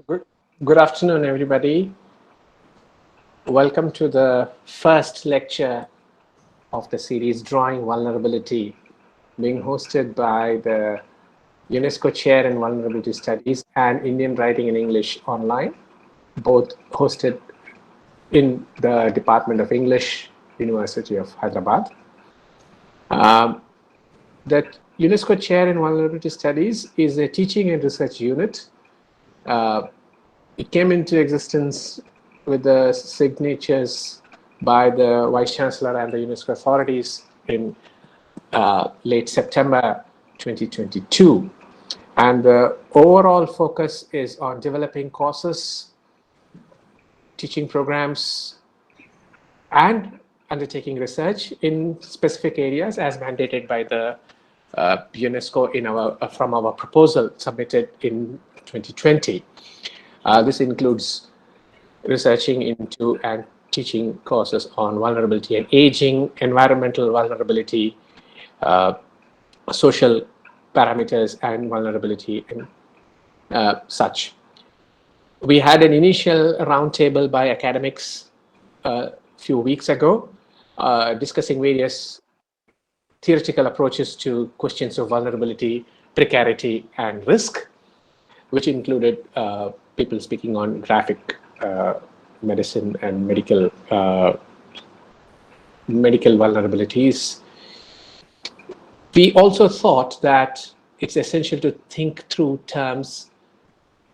Good, good afternoon, everybody. Welcome to the first lecture of the series Drawing Vulnerability, being hosted by the UNESCO Chair in Vulnerability Studies and Indian Writing in English Online, both hosted in the Department of English, University of Hyderabad. Um, that UNESCO Chair in Vulnerability Studies is a teaching and research unit. It came into existence with the signatures by the Vice Chancellor and the UNESCO authorities in late September 2022. And the overall focus is on developing courses, teaching programs, and undertaking research in specific areas as mandated by the UNESCO from our proposal submitted in 2020. This includes researching into and teaching courses on vulnerability and aging, environmental vulnerability, social parameters, and vulnerability, and such. We had an initial roundtable by academics a few weeks ago discussing various theoretical approaches to questions of vulnerability, precarity, and risk, which included people speaking on graphic medicine and medical vulnerabilities. We also thought that it's essential to think through terms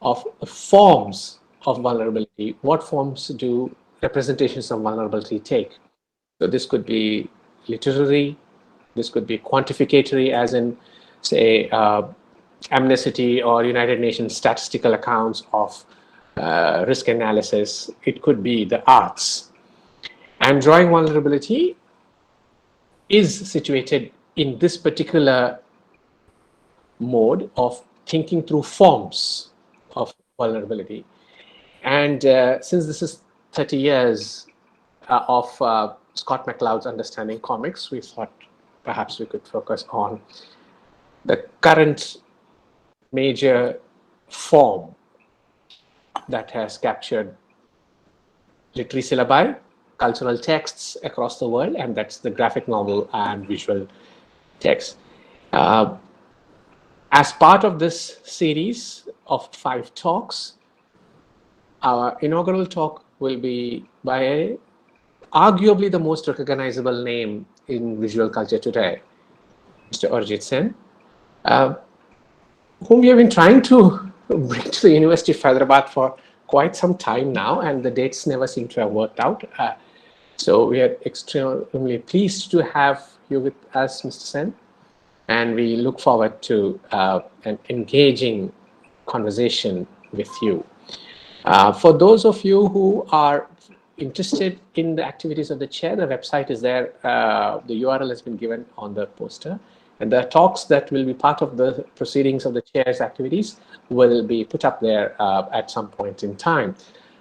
of forms of vulnerability. What forms do representations of vulnerability take? So this could be literary, this could be quantificatory, as in, say, Amnesty or United Nations statistical accounts of risk analysis. It could be the arts. And drawing vulnerability is situated in this particular mode of thinking through forms of vulnerability. And since this is 30 years of Scott McCloud's Understanding Comics, we thought perhaps we could focus on the current major form that has captured literary syllabi, cultural texts across the world, and that's the graphic novel and visual text. As part of this series of 5 talks, our inaugural talk will be by arguably the most recognizable name in visual culture today, Mr. Orijit Sen, whom we have been trying to bring to the University of Hyderabad for quite some time now, and the dates never seem to have worked out. So we are extremely pleased to have you with us, Mr. Sen, and we look forward to an engaging conversation with you. For those of you who are interested in the activities of the chair, the website is there. The URL has been given on the poster. And the talks that will be part of the proceedings of the chair's activities will be put up there at some point in time.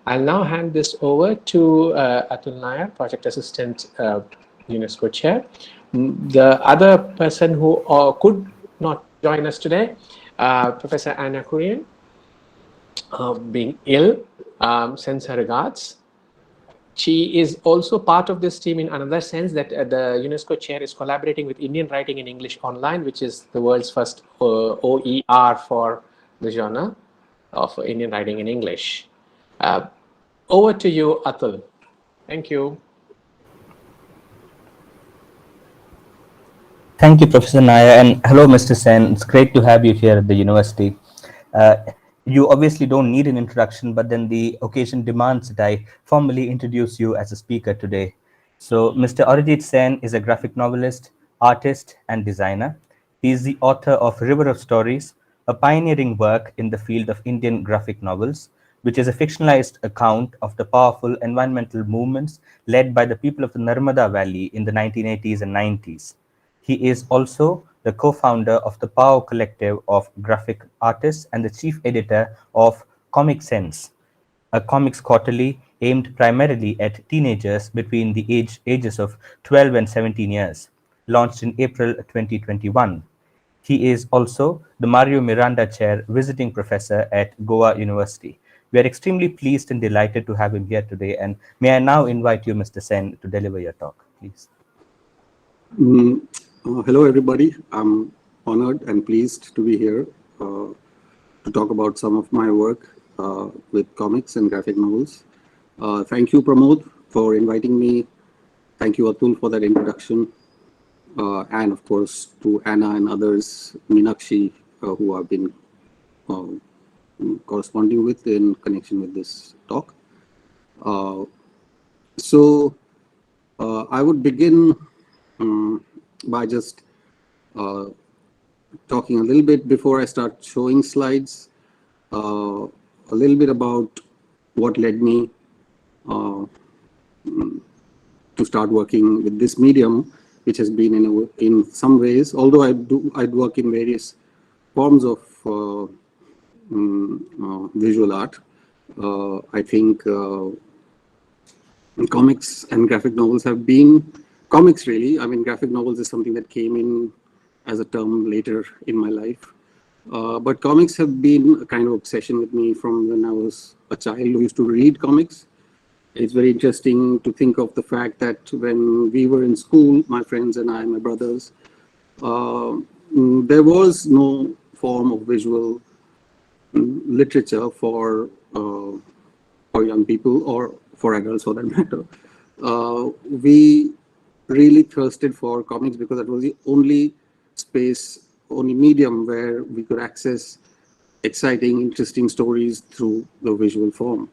I'll now hand this over to Atul Nair, Project Assistant UNESCO Chair. The other person who could not join us today, Professor Anna Kurian, being ill, sends her regards. She is also part of this team in another sense, that the UNESCO Chair is collaborating with Indian Writing in English Online, which is the world's first OER for the genre of Indian Writing in English. Over to you, Atul. Thank you. Thank you, Professor Naya, and hello, Mr. Sen. It's great to have you here at the university. You obviously don't need an introduction, but then the occasion demands that I formally introduce you as a speaker today. So, Mr. Orijit Sen is a graphic novelist, artist, and designer. He is the author of River of Stories, a pioneering work in the field of Indian graphic novels, which is a fictionalized account of the powerful environmental movements led by the people of the Narmada Valley in the 1980s and 90s. He is also the co-founder of the Power Collective of graphic artists and the chief editor of Comic Sense, a comics quarterly aimed primarily at teenagers between the ages of 12 and 17 years, launched in April 2021. He is also the Mario Miranda Chair Visiting Professor at Goa University. We are extremely pleased and delighted to have him here today. And may I now invite you, Mr. Sen, to deliver your talk, please. Hello, everybody. I'm honored and pleased to be here to talk about some of my work with comics and graphic novels. Thank you, Pramod, for inviting me. Thank you, Atul, for that introduction. And of course, to Anna and others, Meenakshi, who I've been corresponding with in connection with this talk. I would begin by just talking a little bit before I start showing slides, a little bit about what led me to start working with this medium, which has been in some ways, although I'd work in various forms of visual art. I think comics and graphic novels have been comics really. I mean, graphic novels is something that came in as a term later in my life. But comics have been a kind of obsession with me from when I was a child who used to read comics. It's very interesting to think of the fact that when we were in school, my friends and I, my brothers, there was no form of visual literature for young people or for adults for that matter. We really thirsted for comics because that was the only space, only medium where we could access exciting, interesting stories through the visual form.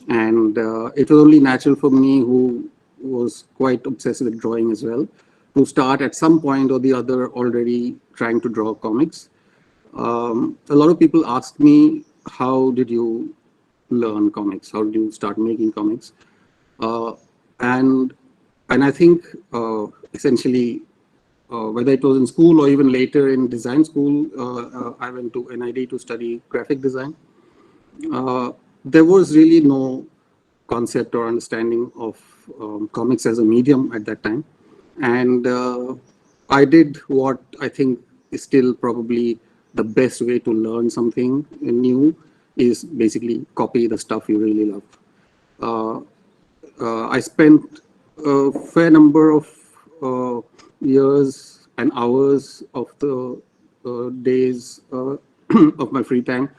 And it was only natural for me, who was quite obsessed with drawing as well, to start at some point or the other already trying to draw comics. A lot of people ask me, how did you learn comics? How did you start making comics? And I think essentially, whether it was in school or even later in design school, I went to NID to study graphic design. There was really no concept or understanding of comics as a medium at that time. And I did what I think is still probably the best way to learn something new, is basically copy the stuff you really love. I spent a fair number of years and hours of the days of my free time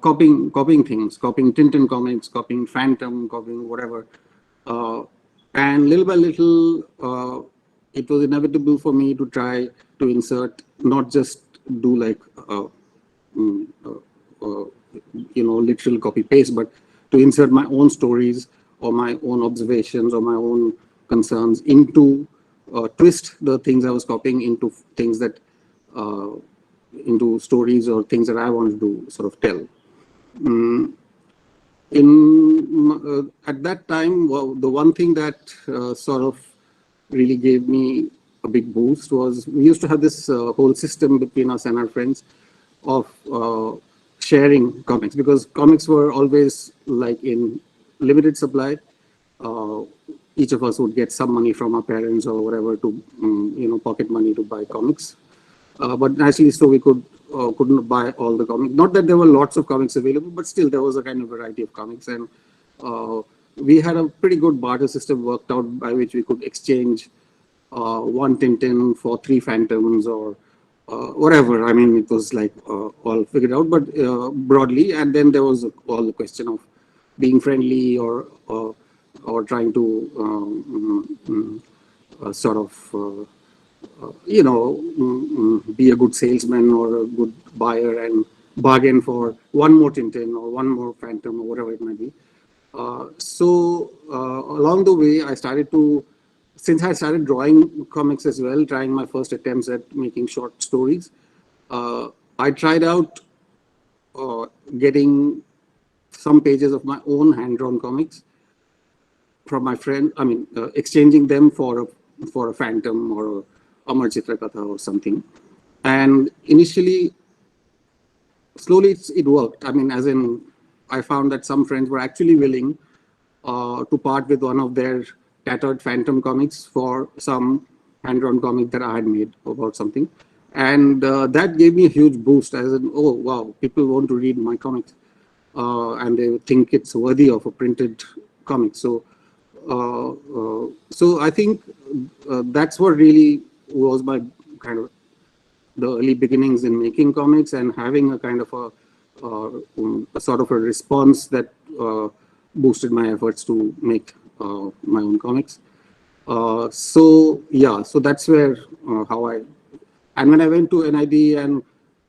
copying things, copying Tintin comics, copying Phantom, copying whatever. And little by little, it was inevitable for me to try to insert, not just do like literal copy paste, but to insert my own stories or my own observations or my own concerns into, twist the things I was copying into things that, into stories or things that I wanted to sort of tell. At that time, well, the one thing that sort of really gave me a big boost was, we used to have this whole system between us and our friends of sharing comics, because comics were always like in limited supply. Each of us would get some money from our parents or whatever to, pocket money to buy comics. But naturally, so we couldn't buy all the comics. Not that there were lots of comics available, but still there was a kind of variety of comics. And we had a pretty good barter system worked out by which we could exchange one Tintin for 3 Phantoms or whatever. I mean, it was like all figured out, but broadly. And then there was all the question of being friendly or trying to sort of be a good salesman or a good buyer and bargain for one more Tintin or one more Phantom or whatever it might be. So along the way, since I started drawing comics as well, trying my first attempts at making short stories, I tried out getting some pages of my own hand-drawn comics from my friend. I mean, exchanging them for a Phantom or a Amar Chitra Katha or something. And initially, slowly it worked. I mean, as in, I found that some friends were actually willing to part with one of their tattered Phantom comics for some hand-drawn comic that I had made about something. And that gave me a huge boost, as in, oh, wow, people want to read my comics. and they think it's worthy of a printed comic. So I think that's what really was my kind of the early beginnings in making comics, and having a kind of a sort of a response that boosted my efforts to make my own comics. So yeah, so that's where how I, and when I went to NID, and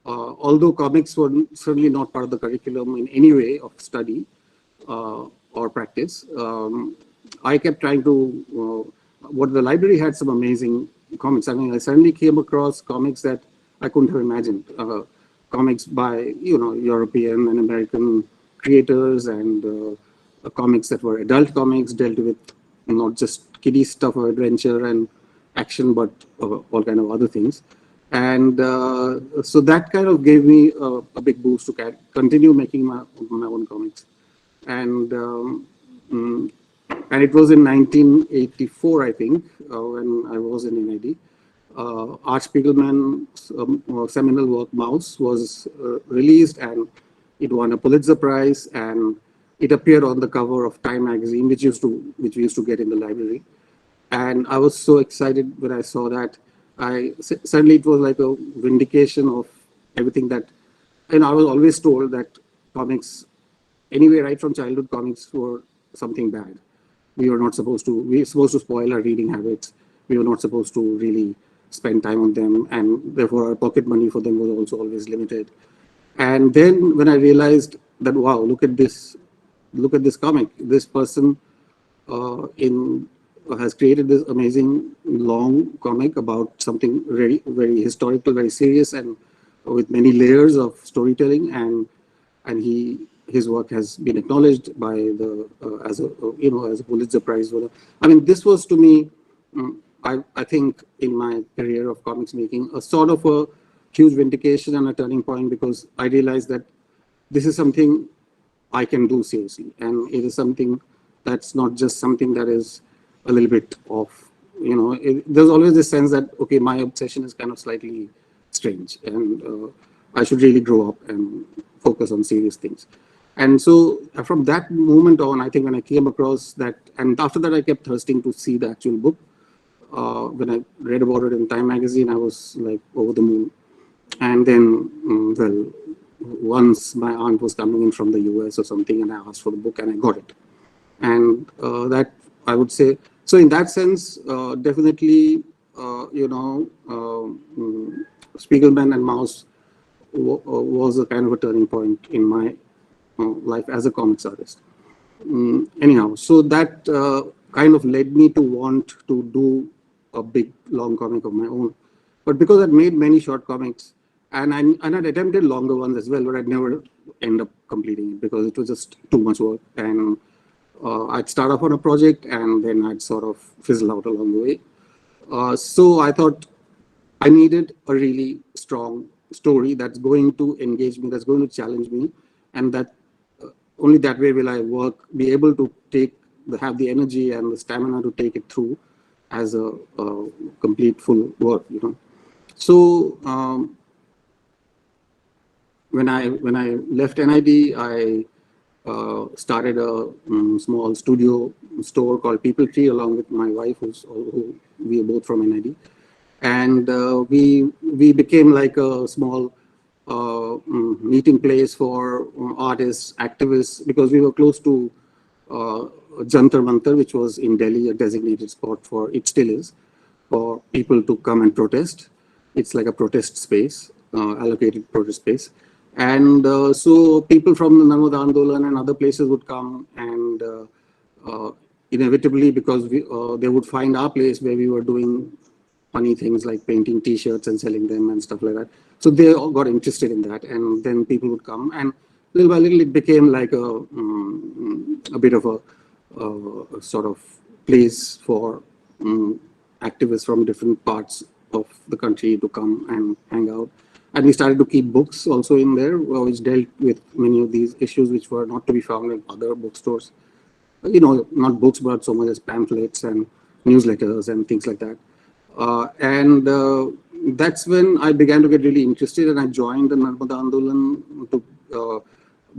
although comics were certainly not part of the curriculum in any way of study or practice, I kept trying to, what the library had some amazing comics. I mean, I suddenly came across comics that I couldn't have imagined. Comics by, European and American creators, and comics that were adult comics, dealt with not just kiddie stuff or adventure and action, but all kind of other things. And so that kind of gave me a big boost to continue making my own comics. And and it was in 1984, I think, when I was in NID. Art Spiegelman's seminal work Mouse was released, and it won a Pulitzer Prize, and it appeared on the cover of Time magazine, which we used to get in the library. And I was so excited when I saw that. Suddenly it was like a vindication of everything that, and I was always told that comics, anyway, right from childhood, comics were something bad. We were supposed to spoil our reading habits. We were not supposed to really spend time on them, and therefore our pocket money for them was also always limited. And then when I realized that, wow, look at this comic. This person has created this amazing long comic about something very, very historical, very serious, and with many layers of storytelling. And his work has been acknowledged by the as a Pulitzer Prize winner. I mean, this was to me, I think, in my career of comics making, a sort of a huge vindication and a turning point, because I realized that this is something I can do seriously, and it is something that's not just something that is a little bit off. There's always this sense that, okay, my obsession is kind of slightly strange, and I should really grow up and focus on serious things. And so from that moment on, I think when I came across that, and after that I kept thirsting to see the actual book. When I read about it in Time magazine, I was like over the moon. And then, well, once my aunt was coming in from the US or something, and I asked for the book, and I got it. And that, I would say, so in that sense, definitely, Spiegelman and Mouse was a kind of a turning point in my life as a comics artist. Anyhow, so that kind of led me to want to do a big long comic of my own. But because I'd made many short comics, and I'd attempted longer ones as well, but I'd never end up completing it because it was just too much work. And I'd start off on a project, and then I'd sort of fizzle out along the way. So I thought I needed a really strong story that's going to engage me, that's going to challenge me, and that only that way will I be able to have the energy and the stamina to take it through as a complete full work. So when I left NID, I started a small studio store called People Tree, along with my wife, who we are both from NID, and we became like a small meeting place for artists, activists, because we were close to Jantar Mantar, which was in Delhi, a designated spot it still is, for people to come and protest. It's like a protest space, allocated protest space. And so people from the Narmada Andolan and other places would come, and inevitably, because they would find our place where we were doing funny things like painting T-shirts and selling them and stuff like that. So they all got interested in that, and then people would come, and little by little it became like a bit of a sort of place for activists from different parts of the country to come and hang out. And we started to keep books also in there, which dealt with many of these issues which were not to be found in other bookstores. Not books, but so much as pamphlets and newsletters and things like that. And that's when I began to get really interested, and I joined the Narmada Andolan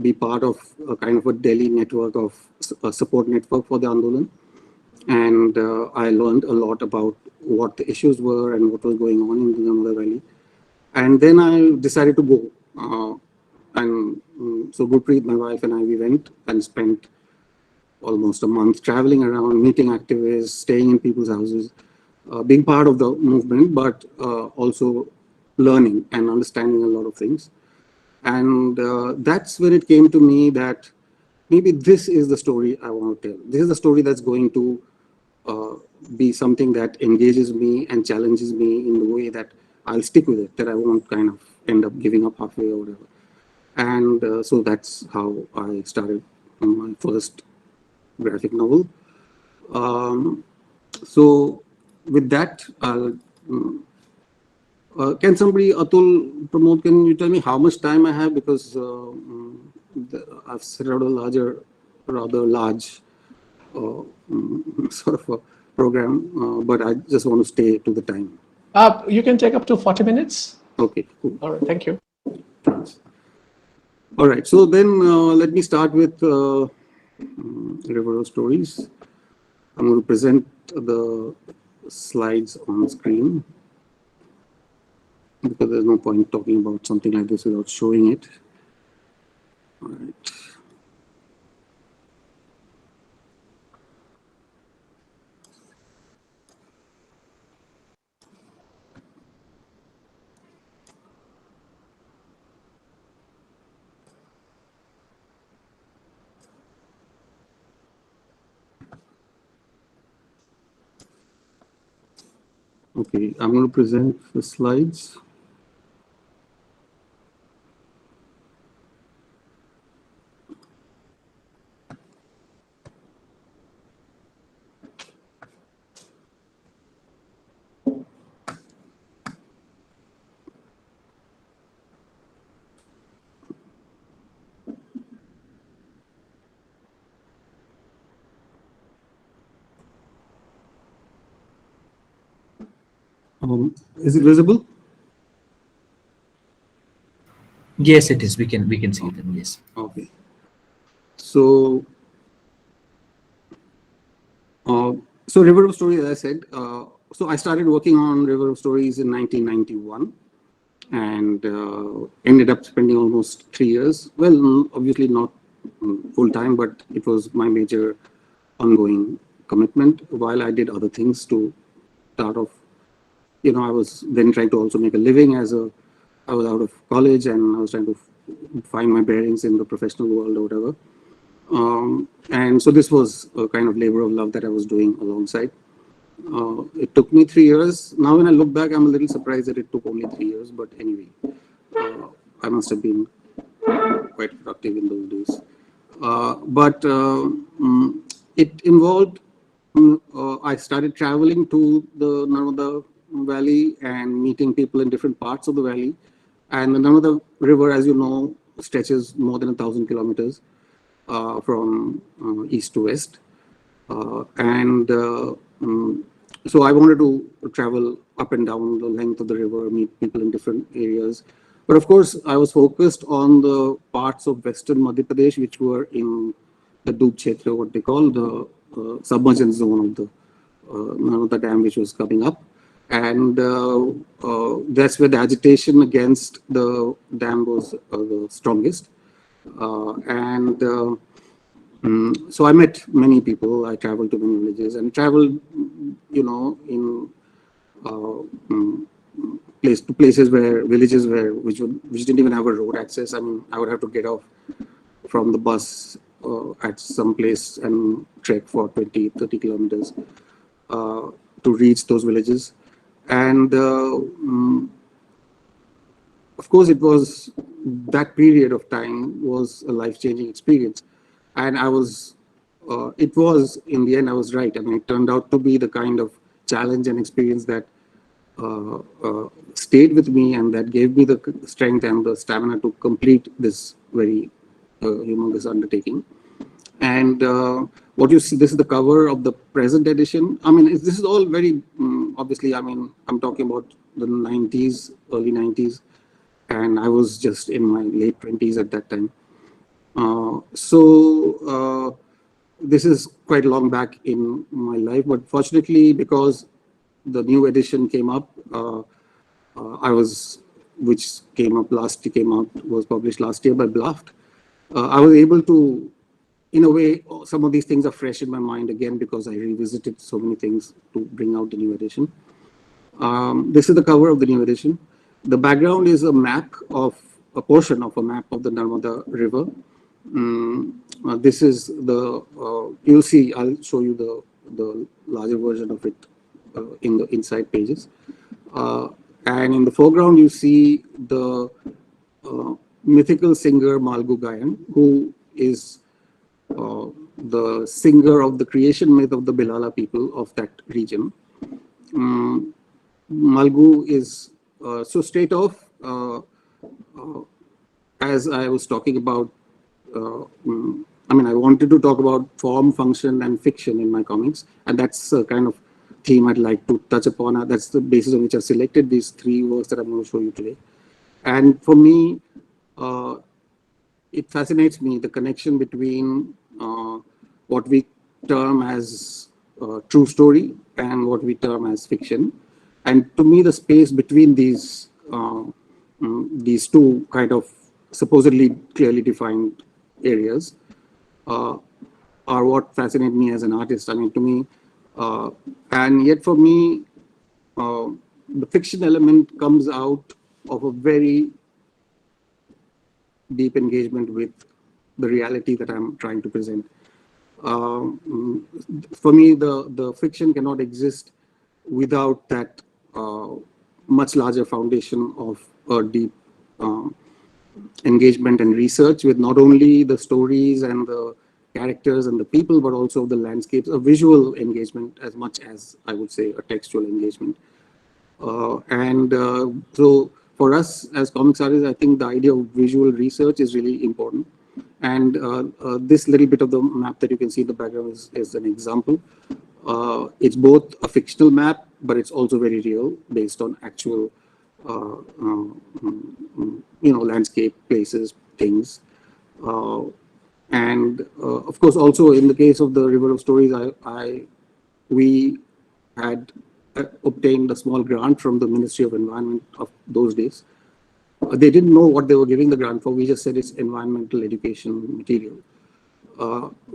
be part of a kind of a Delhi network of a support network for the Andolan. And I learned a lot about what the issues were and what was going on in the Narmada Valley. And then I decided to go. So Gurpreet, my wife, and I, we went and spent almost a month traveling around, meeting activists, staying in people's houses, being part of the movement, but also learning and understanding a lot of things. And that's when it came to me that maybe this is the story I want to tell. This is the story that's going to be something that engages me and challenges me in the way that I'll stick with it, that I won't kind of end up giving up halfway or whatever. And so that's how I started my first graphic novel. So with that, can somebody, Atul, Pramod, can you tell me how much time I have? Because I've set out a rather large sort of a program, but I just want to stay to the time. You can take up to 40 minutes. Okay, cool. All right, thank you. Thanks. All right, so then let me start with River of Stories. I'm going to present the slides on screen because there's no point talking about something like this without showing it. All right. Okay, I'm going to present the slides. Is it visible? Yes, it is. We can see them. Yes. Okay. So, so River of Stories, as I said, so I started working on River of Stories in 1991 and ended up spending almost 3 years. Well, obviously not full time, but it was my major ongoing commitment while I did other things to start off. You know, I was then trying to also make a living I was out of college and I was trying to find my bearings in the professional world or whatever. And so this was a kind of labor of love that I was doing alongside. It took me 3 years. Now, when I look back, I'm a little surprised that it took only 3 years. But anyway, I must have been quite productive in those days. But it involved, I started traveling to the Narmada Valley and meeting people in different parts of the valley. And the Narmada River, as you know, stretches more than 1,000 kilometers from east to west. So I wanted to travel up and down the length of the river, meet people in different areas. But of course, I was focused on the parts of Western Madhya Pradesh, which were in the Dub Kshetra, what they call the submergence zone of the Narmada Dam, which was coming up. And that's where the agitation against the dam was the strongest. So I met many people. I traveled to many villages and traveled, you know, in places where villages which didn't even have a road access. I mean, I would have to get off from the bus at some place and trek for 20, 30 kilometers to reach those villages. And of course, it was that period of time was a life-changing experience. And it was, in the end, I was right. I mean, it turned out to be the kind of challenge and experience that stayed with me and that gave me the strength and the stamina to complete this very humongous undertaking. And what you see, this is the cover of the present edition. I mean, this is all very, obviously, I mean, I'm talking about the 90s, early 90s, and I was just in my late 20s at that time. This is quite long back in my life, but fortunately, because the new edition came up, which came up last year, was published last year by Bluft. I was able to, in a way, some of these things are fresh in my mind again because I revisited so many things to bring out the new edition. This is the cover of the new edition. The background is a map of a portion of a map of the Narmada River. This is the, you'll see, I'll show you the larger version of it in the inside pages. And in the foreground, you see the mythical singer Malgu Gayan, who is the singer of the creation myth of the Bilala people of that region. Malgu is, so straight off, as I was talking about, I mean, I wanted to talk about form, function, and fiction in my comics, and that's a kind of theme I'd like to touch upon. That's the basis on which I've selected these three works that I'm going to show you today. And for me, it fascinates me, the connection between what we term as true story and what we term as fiction. And to me, the space between these two kind of supposedly clearly defined areas are what fascinate me as an artist. I mean, to me, and yet for me, the fiction element comes out of a very deep engagement with the reality that I'm trying to present. For me, the fiction cannot exist without that much larger foundation of a deep engagement and research with not only the stories and the characters and the people, but also the landscapes, a visual engagement as much as, I would say, a textual engagement. So for us as comics artists, I think the idea of visual research is really important. And this little bit of the map that you can see in the background is an example. It's both a fictional map, but it's also very real, based on actual, landscape, places, things. And of course, also in the case of the River of Stories, we had obtained a small grant from the Ministry of Environment of those days. They didn't know what they were giving the grant for. We just said it's environmental education material,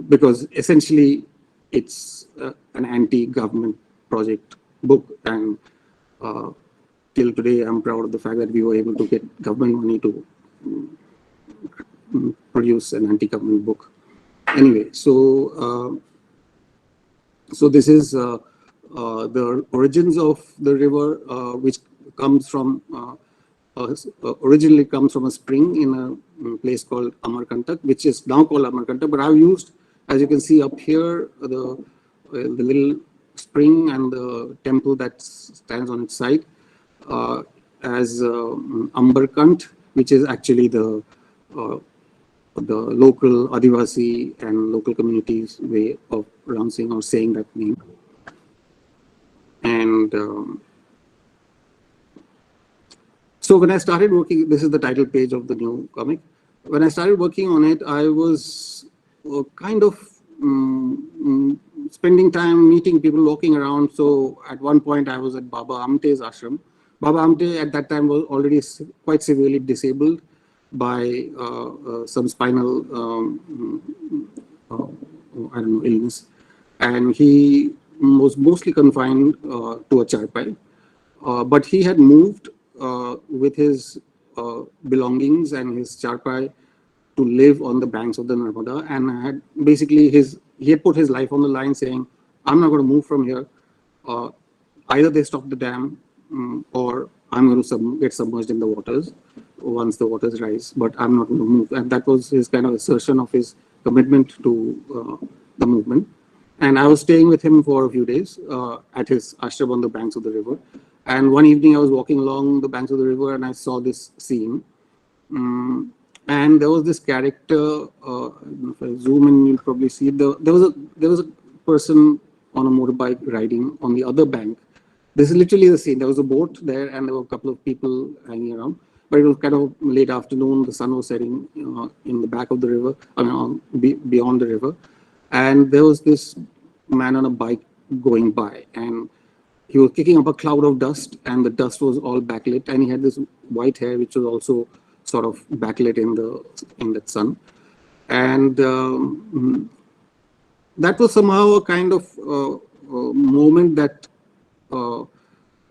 because essentially it's an anti-government project book. And till today, I'm proud of the fact that we were able to get government money to produce an anti-government book. Anyway, so this is the origins of the river, which comes from originally comes from a spring in a place called Amarkantak, which is now called Amarkantak. But I've used, as you can see up here, the little spring and the temple that stands on its side as Ambarkant, which is actually the local Adivasi and local communities' way of pronouncing or saying that name. And so when I started working, this is the title page of the new comic. When I started working on it, I was kind of spending time meeting people, walking around. So at one point, I was at Baba Amte's ashram. Baba Amte at that time was already quite severely disabled by some spinal, illness. And he was mostly confined to a charpai. But he had moved with his belongings and his charpai to live on the banks of the Narmada, and had basically he had put his life on the line, saying, "I'm not going to move from here. Either they stop the dam, or I'm going to get submerged in the waters once the waters rise. But I'm not going to move." And that was his kind of assertion of his commitment to the movement. And I was staying with him for a few days at his ashram on the banks of the river. And one evening I was walking along the banks of the river and I saw this scene. And there was this character, if I zoom in, you'll probably see it. There was a person on a motorbike riding on the other bank. This is literally the scene. There was a boat there and there were a couple of people hanging around. but it was kind of late afternoon. The sun was setting in the back of the river, I mean, beyond the river. And there was this man on a bike going by, and he was kicking up a cloud of dust, and the dust was all backlit, and he had this white hair which was also sort of backlit in that sun. And that was somehow a kind of moment that a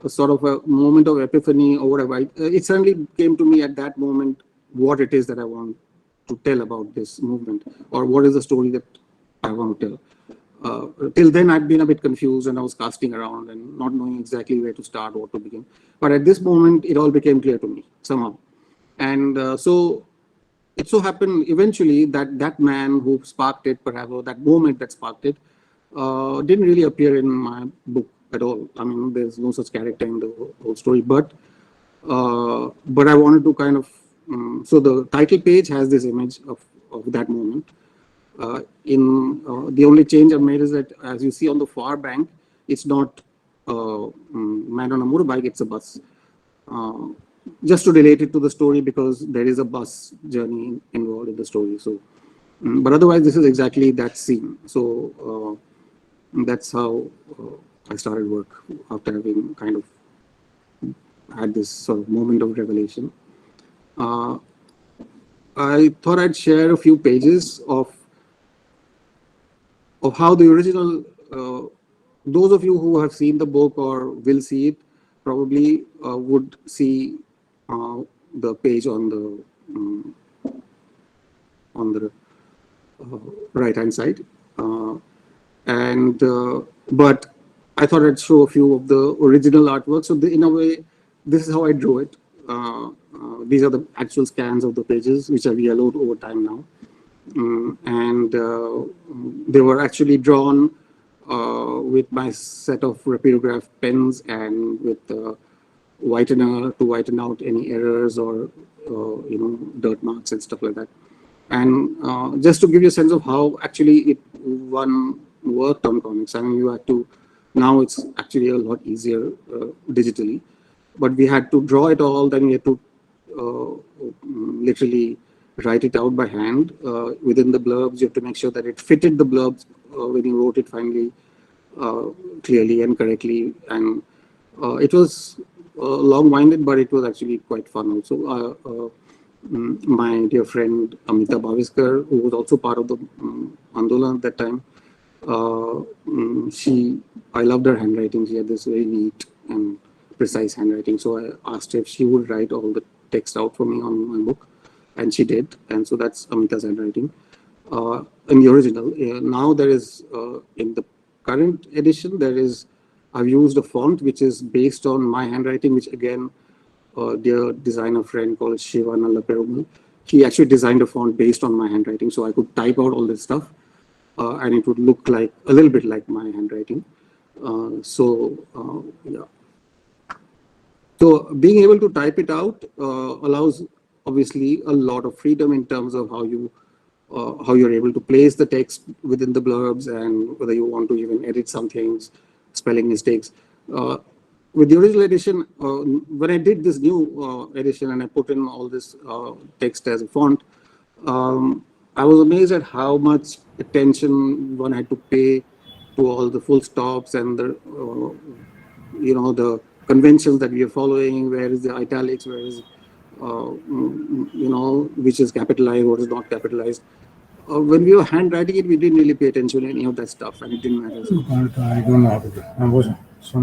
sort of a moment of epiphany or whatever. It suddenly came to me at that moment what it is that I want to tell about this movement, or what is the story that I want to tell. Till then, I'd been a bit confused, and I was casting around and not knowing exactly where to start or to begin. But at this moment, it all became clear to me somehow. And so it so happened eventually that that man who sparked it, perhaps, or that moment that sparked it, didn't really appear in my book at all. I mean, there's no such character in the whole story. But I wanted to kind of, so the title page has this image of that moment. The only change I've made is that, as you see on the far bank, it's not man on a motorbike, it's a bus. Just to relate it to the story, because there is a bus journey involved in the story. So, but otherwise, this is exactly that scene. So that's how I started work, after having kind of had this sort of moment of revelation. I thought I'd share a few pages of how the original, those of you who have seen the book or will see it probably would see the page on the right hand side. But I thought I'd show a few of the original artwork. So in a way, this is how I drew it. These are the actual scans of the pages, which are yellowed over time now. They were actually drawn with my set of rapidograph pens and with whitener to whiten out any errors or dirt marks and stuff like that. And just to give you a sense of how actually one worked on comics, I mean, you had to, now it's actually a lot easier digitally, but we had to draw it all, then we had to literally write it out by hand within the blurbs. You have to make sure that it fitted the blurbs when you wrote it finally, clearly and correctly. And it was long-winded, but it was actually quite fun also. My dear friend Amita Bhaviskar, who was also part of the Andolan at that time, I loved her handwriting. She had this very neat and precise handwriting. So I asked her if she would write all the text out for me on my book. And she did, and so that's Amita's handwriting in the original. Now there is, in the current edition, I've used a font which is based on my handwriting, which again, dear designer friend called Shiva Nalla Perumal, he actually designed a font based on my handwriting, so I could type out all this stuff, and it would look like, a little bit like my handwriting. Yeah. So being able to type it out allows, obviously, a lot of freedom in terms of how you're able to place the text within the blurbs, and whether you want to even edit some things, spelling mistakes. With the original edition, when I did this new edition and I put in all this text as a font, I was amazed at how much attention one had to pay to all the full stops and the the conventions that we are following. Where is the italics? Where is which is capitalized, what is not capitalized. When we were handwriting it, we didn't really pay attention to any of that stuff, and it didn't matter. I don't know how to do it. I wasn't. So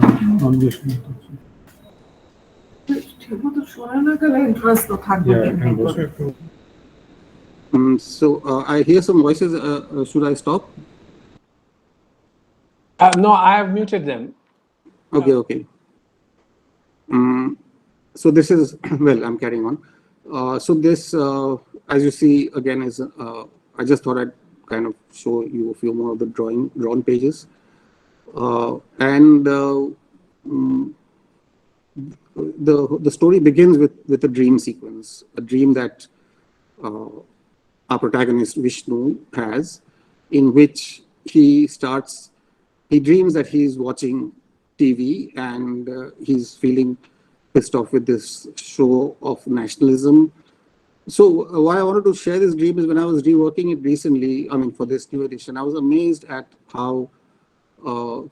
I hear some voices. Should I stop? No, I have muted them. Okay. So this is, well, I'm carrying on. So this, as you see, again, is I just thought I'd kind of show you a few more of the drawn pages. The story begins with a dream sequence, a dream that our protagonist Vishnu has, in which he dreams that he's watching TV and he's feeling pissed off with this show of nationalism. So why I wanted to share this dream is when I was reworking it recently, I mean, for this new edition, I was amazed at how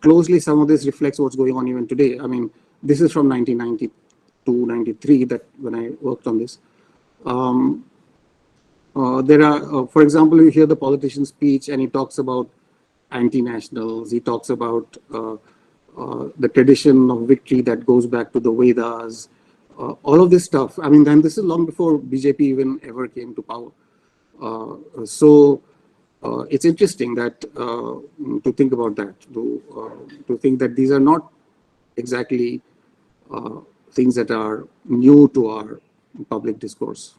closely some of this reflects what's going on even today. I mean, this is from 1992, 93, that when I worked on this. There are, for example, you hear the politician's speech and he talks about anti-nationals. He talks about the tradition of victory that goes back to the Vedas. All of this stuff. I mean, then this is long before BJP even ever came to power. So it's interesting that to think about that, to think that these are not exactly things that are new to our public discourse.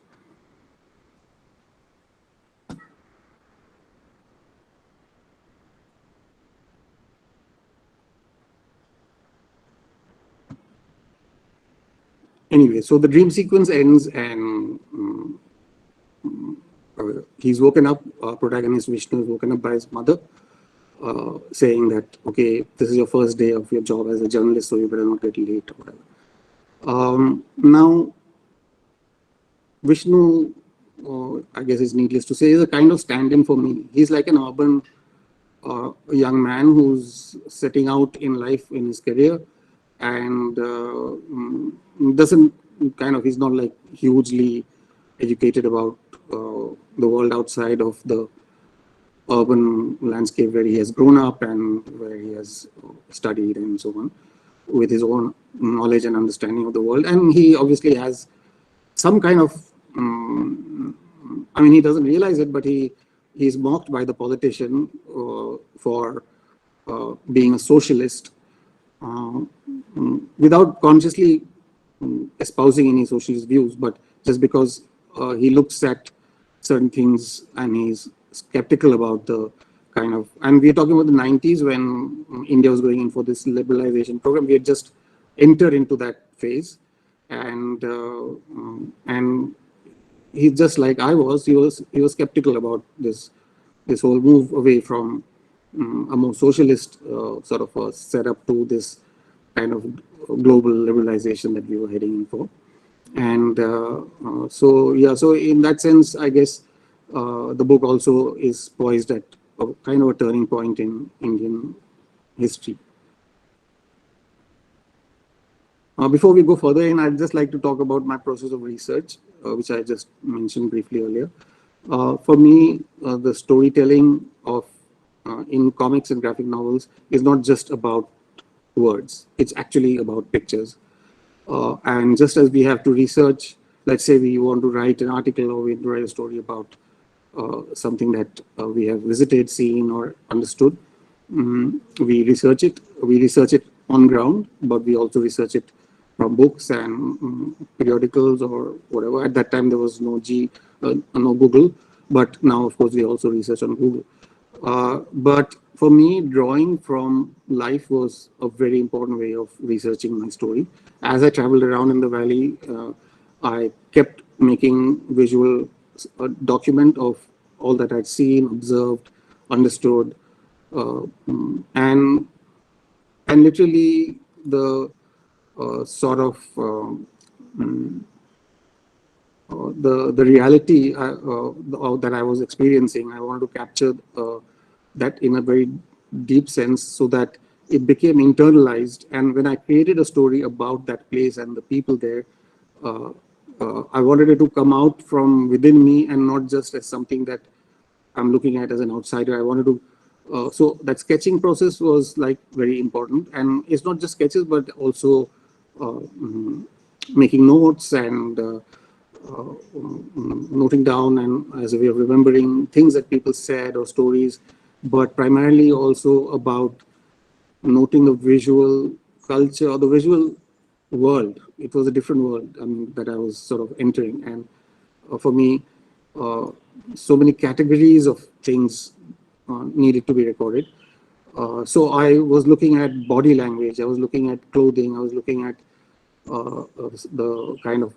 Anyway, so the dream sequence ends and he's woken up, protagonist Vishnu is woken up by his mother, saying that, okay, this is your first day of your job as a journalist, so you better not get late or whatever. Now, Vishnu, I guess it's needless to say, is a kind of stand-in for me. He's like an urban young man who's setting out in life in his career and doesn't he's not like hugely educated about the world outside of the urban landscape where he has grown up and where he has studied and so on, with his own knowledge and understanding of the world. And he obviously has some kind of, I mean, he doesn't realize it, but he's mocked by the politician for being a socialist without consciously espousing any socialist views, but just because he looks at certain things and he's skeptical about the kind of, and we're talking about the 90s when India was going in for this liberalization program. We had just entered into that phase, and he's just like I was. He was skeptical about this whole move away from a more socialist sort of a setup to this kind of global liberalization that we were heading in for. And so in that sense, I guess the book also is poised at a kind of a turning point in Indian history. Before we go further in, I'd just like to talk about my process of research, which I just mentioned briefly earlier. For me, the storytelling of in comics and graphic novels is not just about words. It's actually about pictures. And just as we have to research, let's say we want to write an article or we want to write a story about something that we have visited, seen, or understood, we research it. We research it on ground, but we also research it from books and periodicals or whatever. At that time, there was no Google, but now, of course, we also research on Google. But for me, drawing from life was a very important way of researching my story. As I traveled around in the valley, I kept making visual document of all that I'd seen, observed, understood, and literally the sort of the reality that I was experiencing. I wanted to capture that in a very deep sense so that it became internalized. And when I created a story about that place and the people there, I wanted it to come out from within me and not just as something that I'm looking at as an outsider. I wanted to, so that sketching process was like very important. And it's not just sketches, but also making notes and noting down and as a way of remembering things that people said or stories, but primarily also about noting the visual culture or the visual world. It was a different world, I mean, that I was sort of entering. And for me, so many categories of things needed to be recorded. So I was looking at body language, I was looking at clothing, I was looking at the kind of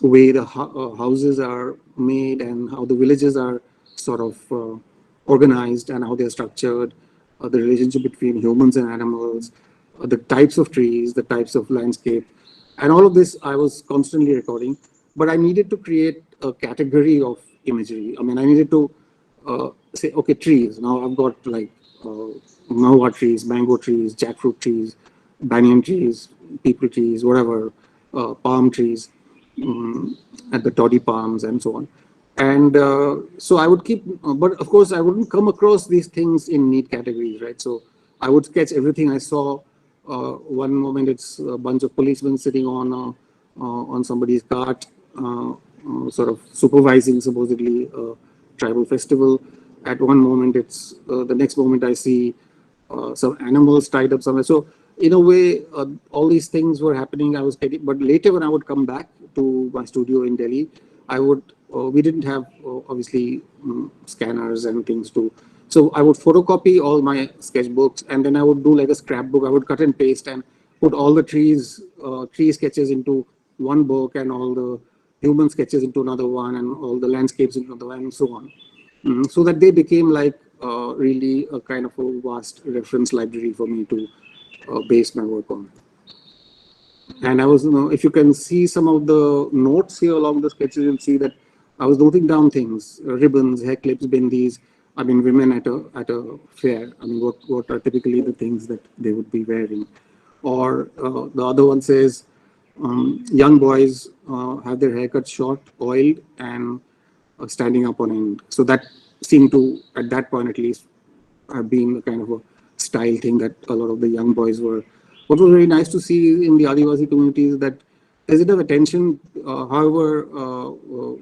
way the houses are made and how the villages are sort of organized and how they're structured, the relationship between humans and animals, the types of trees, the types of landscape, And all of this I was constantly recording, but I needed to create a category of imagery. I mean, I needed to say, okay, trees. Now I've got like mahua trees, mango trees, jackfruit trees, banyan trees, people trees, whatever, palm trees, and the toddy palms and so on. And so I would keep, but of course I wouldn't come across these things in neat categories, right? So I would sketch everything I saw. One moment it's a bunch of policemen sitting on somebody's cart, sort of supervising supposedly a tribal festival. At one moment, it's the next moment I see some animals tied up somewhere. So in a way, all these things were happening. I was getting, but later when I would come back to my studio in Delhi, I would we didn't have obviously scanners and things to. So I would photocopy all my sketchbooks, and then I would do like a scrapbook. I would cut and paste and put all the tree sketches into one book, and all the human sketches into another one, and all the landscapes into another one, and so on. So that they became like really a kind of a vast reference library for me to base my work on. And I was, if you can see some of the notes here along the sketches, you'll see that I was noting down things, ribbons, hair clips, bindis. I mean, women at a fair. I mean, what are typically the things that they would be wearing? Or the other one says, young boys have their haircuts short, oiled, and standing up on end. So that seemed to, at that point at least, have been a kind of a style thing that a lot of the young boys were. What was very nice to see in the Adivasi community is that there's enough attention, however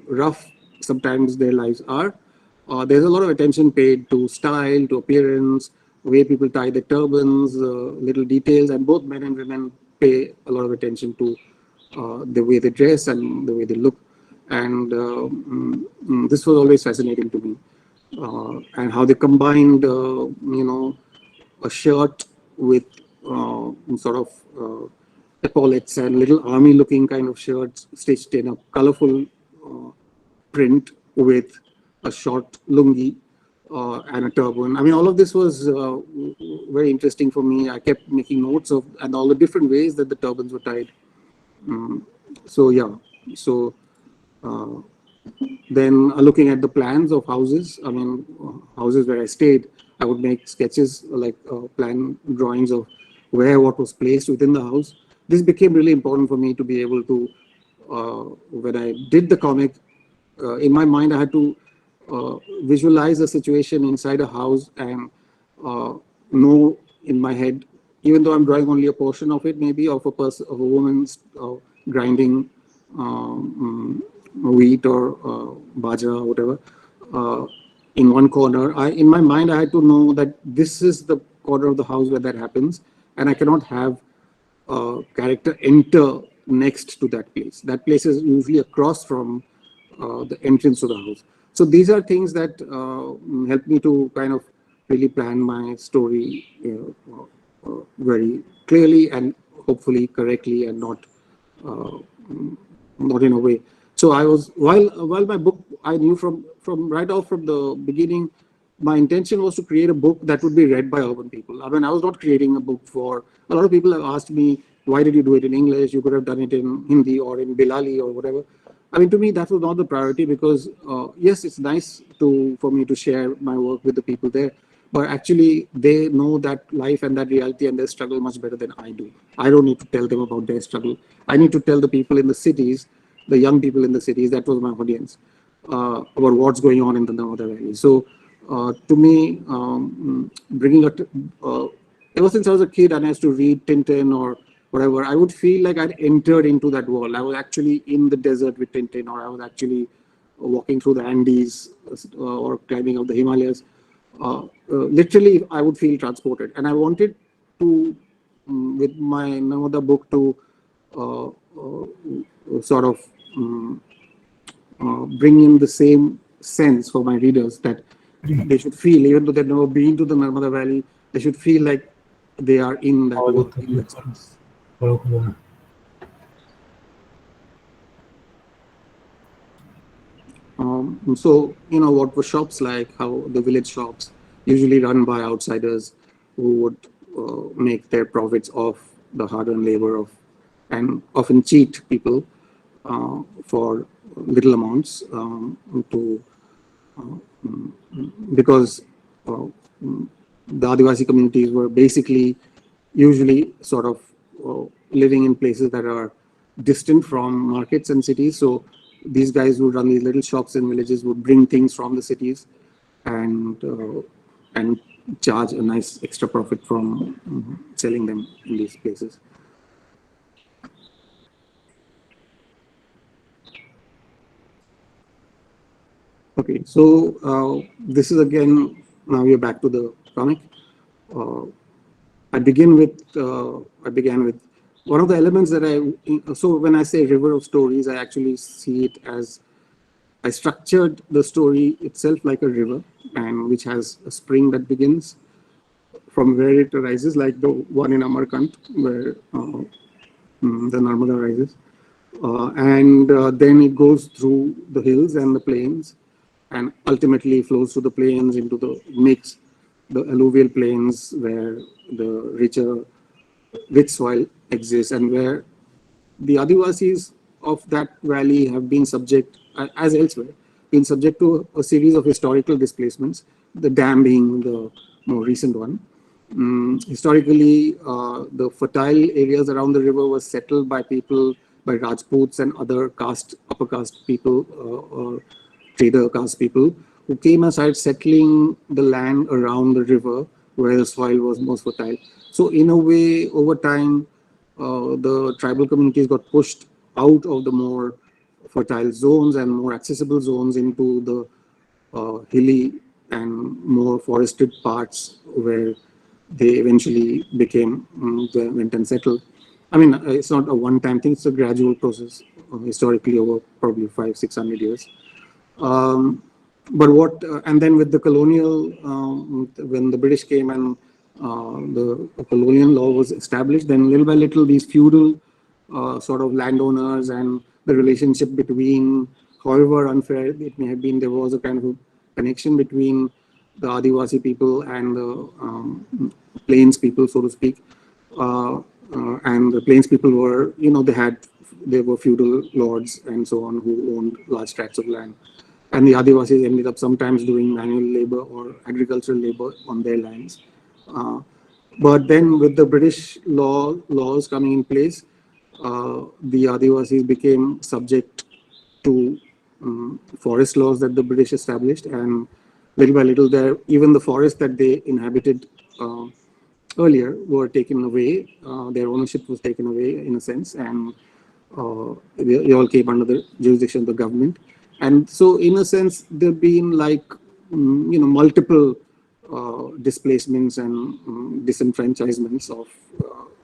rough sometimes their lives are. There's a lot of attention paid to style, to appearance, the way people tie their turbans, little details, and both men and women pay a lot of attention to the way they dress and the way they look. And this was always fascinating to me. And how they combined, a shirt with sort of epaulets and little army-looking kind of shirts stitched in a colorful print with a short lungi and a turban. I mean, all of this was very interesting for me. I kept making notes of and all the different ways that the turbans were tied. So yeah, so then looking at the plans of houses, I mean, houses where I stayed, I would make sketches like plan drawings of where what was placed within the house. This became really important for me to be able to, when I did the comic, in my mind, I had to visualize a situation inside a house and know in my head, even though I'm drawing only a portion of it, maybe of a person, of a woman's grinding wheat or baja or whatever, in one corner. In my mind, I had to know that this is the corner of the house where that happens, and I cannot have a character enter next to that place. That place is usually across from the entrance to the house. So these are things that help me to kind of really plan my story very clearly and hopefully correctly, and not in a way. So I was, while my book, I knew from right off from the beginning, my intention was to create a book that would be read by urban people. I mean, I was not creating a book for, a lot of people have asked me, why did you do it in English? You could have done it in Hindi or in Bilali or whatever. I mean, to me, that was not the priority, because yes, it's nice for me to share my work with the people there, but actually they know that life and that reality and their struggle much better than I do. I don't need to tell them about their struggle. I need to tell the people in the cities, the young people in the cities, that was my audience, about what's going on in the Narmada Valley. So to me, bringing ever since I was a kid and I used to read Tintin or whatever, I would feel like I'd entered into that world. I was actually in the desert with Tintin, or I was actually walking through the Andes or climbing up the Himalayas. Literally, I would feel transported. And I wanted to, with my Narmada book, to sort of bring in the same sense for my readers, that they should feel, even though they've never been to the Narmada Valley, they should feel like they are in that world. In that sense. So, what were shops like, how the village shops, usually run by outsiders who would make their profits off the hard-earned labor of and often cheat people for little amounts because the Adivasi communities were basically usually sort of living in places that are distant from markets and cities. So these guys who run these little shops in villages would bring things from the cities and charge a nice extra profit from selling them in these places. Okay, so this is again, now we are back to the comic. I began with one of the elements that so when I say river of stories, I actually see it as I structured the story itself like a river, and which has a spring that begins from where it arises, like the one in Amarkant, where the Narmada rises. Then it goes through the hills and the plains, and ultimately flows through the plains into the mix, the alluvial plains where the rich soil exists, and where the Adivasis of that valley have been subject, as elsewhere, been subject to a series of historical displacements, the dam being the more recent one. Historically, the fertile areas around the river were settled by people, by Rajputs and other upper caste people, or trader caste people, who came aside settling the land around the river where the soil was most fertile. So in a way, over time, the tribal communities got pushed out of the more fertile zones and more accessible zones into the hilly and more forested parts where they eventually went and settled. I mean, it's not a one-time thing, it's a gradual process, historically over probably 500-600 years. And then with the colonial, when the British came and the colonial law was established, then little by little these feudal sort of landowners and the relationship between, however unfair it may have been, there was a kind of a connection between the Adivasi people and the plains people, so to speak. And the plains people were, they were feudal lords and so on who owned large tracts of land. And the Adivasis ended up sometimes doing manual labor or agricultural labor on their lands. But then with the British laws coming in place, the Adivasis became subject to forest laws that the British established, and little by little even the forests that they inhabited earlier were taken away. Their ownership was taken away in a sense, and they all came under the jurisdiction of the government. And so in a sense, there have been like, multiple displacements and disenfranchisements of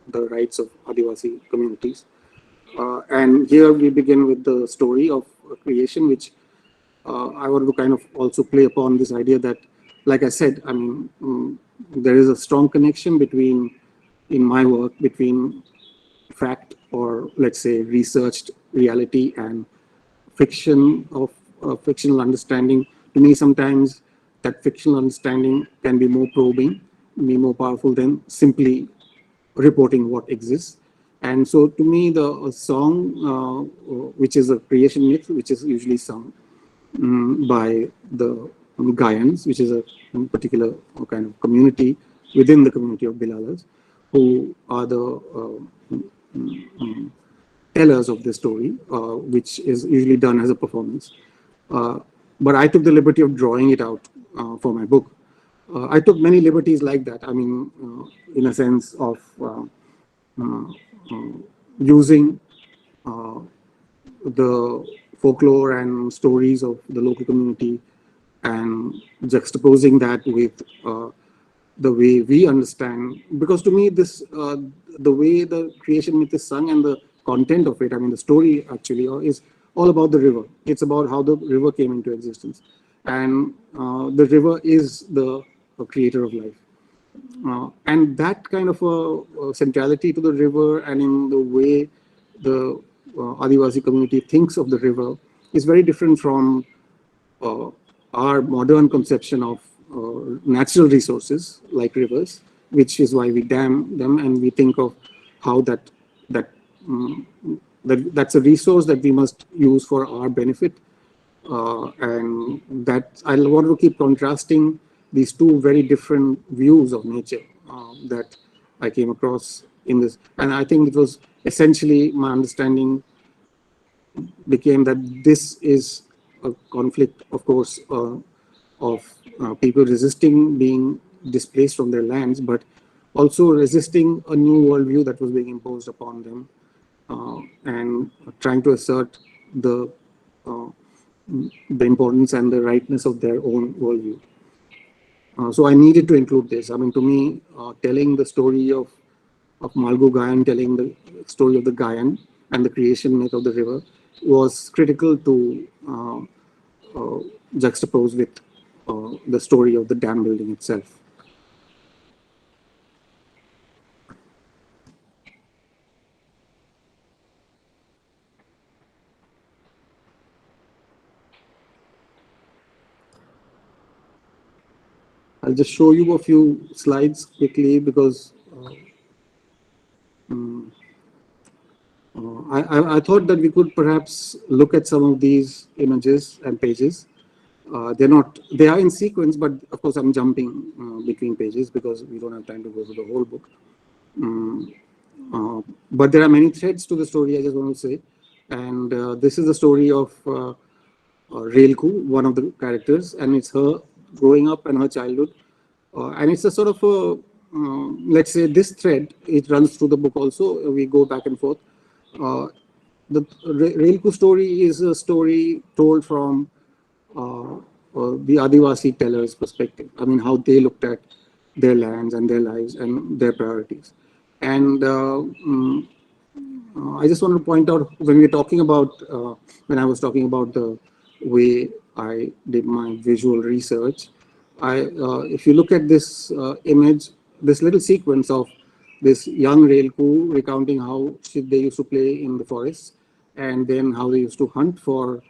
the rights of Adivasi communities. And here we begin with the story of creation, which I want to kind of also play upon this idea that, like I said, I mean, there is a strong connection in my work, between fact, or let's say researched reality, and fiction of fictional understanding. To me, sometimes that fictional understanding can be more probing, be more powerful than simply reporting what exists. And so to me, the song, which is a creation myth, which is usually sung by the Gayans, which is a particular kind of community within the community of Bilalas, who are the tellers of the story, which is usually done as a performance. But I took the liberty of drawing it out for my book. I took many liberties like that. I mean, in a sense of using the folklore and stories of the local community and juxtaposing that with the way we understand. Because to me, this the way the creation myth is sung and the content of it, I mean, the story actually is all about the river. It's about how the river came into existence. And the river is the creator of life. And that kind of a centrality to the river, and in the way the Adivasi community thinks of the river, is very different from our modern conception of natural resources like rivers, which is why we dam them, and we think of how that that's a resource that we must use for our benefit. And that I want to keep contrasting these two very different views of nature that I came across in this. And I think it was essentially my understanding became that this is a conflict, of course, of people resisting being displaced from their lands, but also resisting a new worldview that was being imposed upon them, and trying to assert the importance and the rightness of their own worldview. So I needed to include this. I mean, to me, telling the story of Malgu Gayan, telling the story of the Gayan and the creation myth of the river was critical to juxtapose with the story of the dam building itself. I'll just show you a few slides quickly because I thought that we could perhaps look at some of these images and pages. They are in sequence, but of course I'm jumping between pages because we don't have time to go through the whole book. But there are many threads to the story, I just want to say. And this is the story of Relku, one of the characters, and it's her growing up and her childhood. And it's a sort of a, let's say this thread, it runs through the book also. We go back and forth. The Relku story is a story told from the Adivasi teller's perspective. I mean, how they looked at their lands and their lives and their priorities. And I just want to point out when we're talking about, when I was talking about the way I did my visual research, if you look at this image, this little sequence of this young Relku recounting how they used to play in the forest, and then how they used to hunt for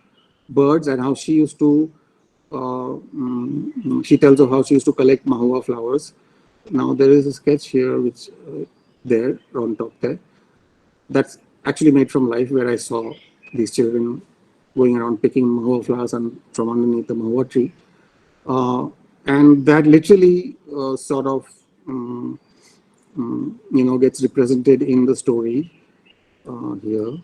birds, and how she used to, she tells of how she used to collect mahua flowers. Now there is a sketch here, which there on top there, that's actually made from life, where I saw these children going around picking mahua flowers and from underneath the mahua tree. And that literally sort of, gets represented in the story here,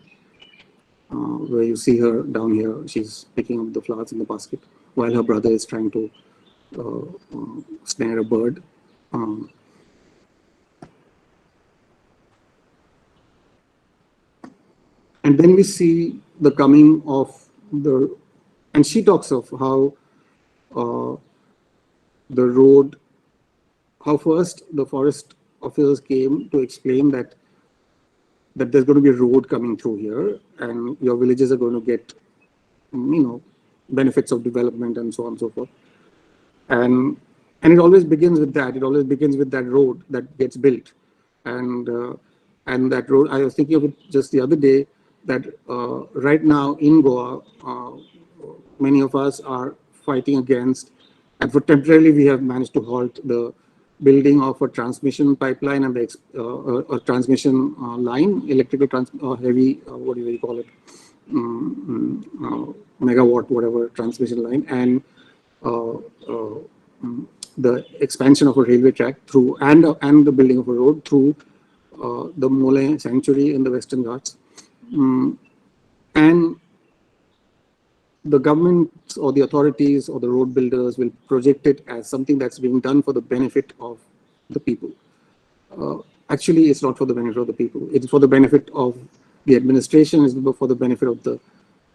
where you see her down here. She's picking up the flowers in the basket while her brother is trying to snare a bird. And then we see the coming of the, and she talks of how the road, how first the forest officers came to explain that there's going to be a road coming through here, and your villages are going to get, benefits of development and so on and so forth. And it always begins with that. It always begins with that road that gets built, and that road. I was thinking of it just the other day that right now in Goa, many of us are fighting against, and for temporarily we have managed to halt the building of a transmission pipeline and a transmission line, electrical heavy, what do you call it, megawatt, whatever transmission line, and the expansion of a railway track through, and the building of a road through the Mole sanctuary in the Western Ghats. And the government or the authorities or the road builders will project it as something that's being done for the benefit of the people. Actually, it's not for the benefit of the people. It's for the benefit of the administration, it's for the benefit of the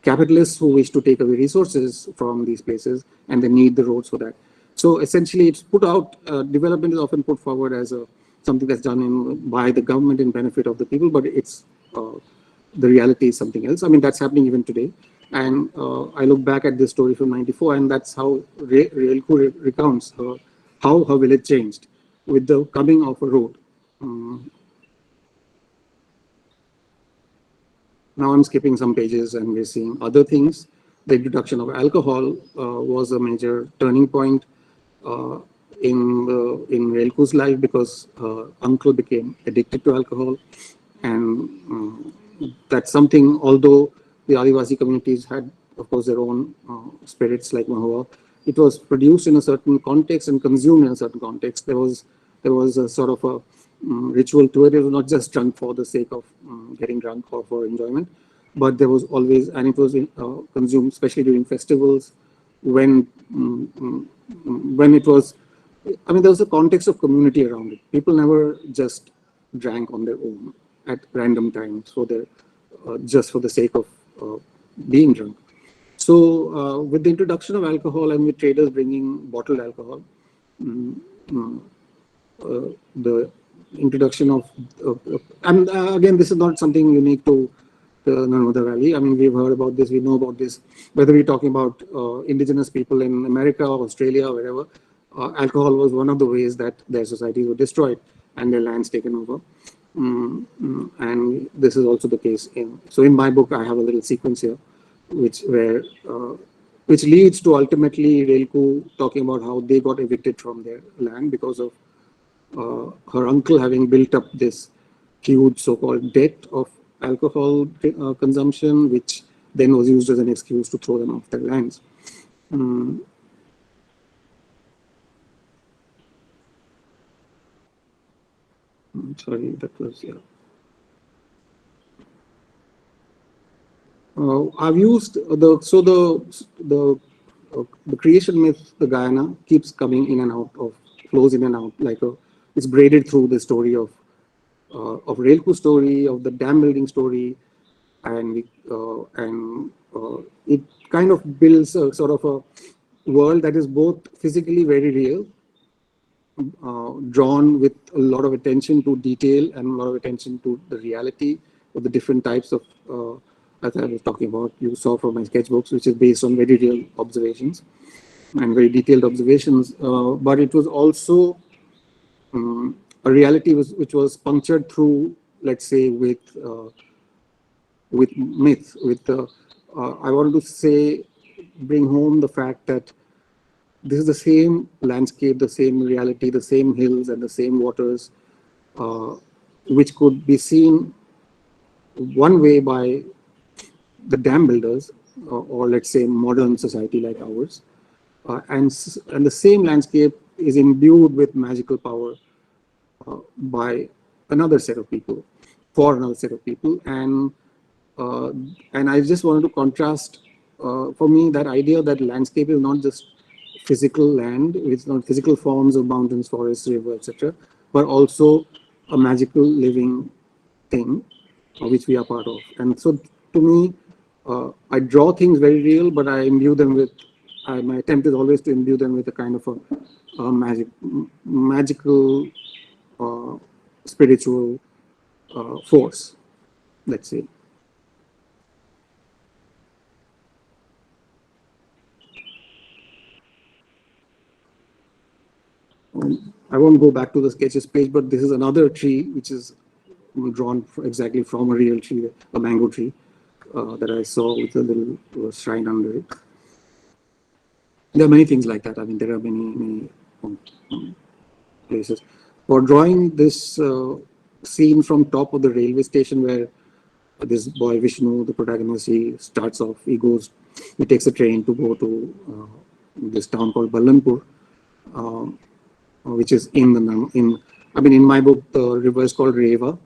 capitalists who wish to take away resources from these places, and they need the roads for that. So essentially, it's put out, development is often put forward as something that's done by the government in benefit of the people, but it's the reality is something else. I mean, that's happening even today. And I look back at this story from '94, and that's how Relku recounts how her village changed with the coming of a road. Now I'm skipping some pages and we're seeing other things. The introduction of alcohol was a major turning point in Relku's life, because her uncle became addicted to alcohol, and that's something, although the Adivasi communities had, of course, their own spirits like Mahua, it was produced in a certain context and consumed in a certain context. There was a sort of a ritual to it. It was not just drunk for the sake of getting drunk or for enjoyment, but there was always, and it was consumed, especially during festivals, when it was, I mean, there was a context of community around it. People never just drank on their own at random times for their, just for the sake of being drunk. So with the introduction of alcohol and with traders bringing bottled alcohol, the introduction of, and again, this is not something unique to the Narmada Valley. I mean, we've heard about this, we know about this, whether we're talking about indigenous people in America or Australia or wherever, alcohol was one of the ways that their societies were destroyed and their lands taken over. And this is also the case so in my book, I have a little sequence here, which leads to ultimately Relku talking about how they got evicted from their land because of her uncle having built up this huge so-called debt of alcohol consumption, which then was used as an excuse to throw them off their lands. Sorry, that was, yeah. I've used the creation myth, the Guyana, keeps coming in and out of, flows in and out, like it's braided through the story of Relku story, of the dam building story, and it kind of builds a sort of a world that is both physically very real, drawn with a lot of attention to detail and a lot of attention to the reality of the different types of, as I was talking about, you saw from my sketchbooks, which is based on very real observations and very detailed observations. But it was also a reality which was punctured through, let's say, with myth, I wanted to say, bring home the fact that this is the same landscape, the same reality, the same hills and the same waters, which could be seen one way by the dam builders, or let's say modern society like ours, and the same landscape is imbued with magical power by another set of people, for another set of people, and I just wanted to contrast, for me, that idea that landscape is not just physical land, it's not physical forms of mountains, forests, river, etc., but also a magical living thing which we are part of. And so to me, I draw things very real, but I imbue them with, my attempt is always to imbue them with a kind of a magical, spiritual force, let's say. I won't go back to the sketches page, but this is another tree which is drawn exactly from a real tree, a mango tree that I saw with a little shrine under it. There are many things like that. I mean, there are many places. For drawing this scene from top of the railway station where this boy Vishnu, the protagonist, he starts off, he takes a train to go to this town called Ballanpur, which is in my book, the river is called Reva.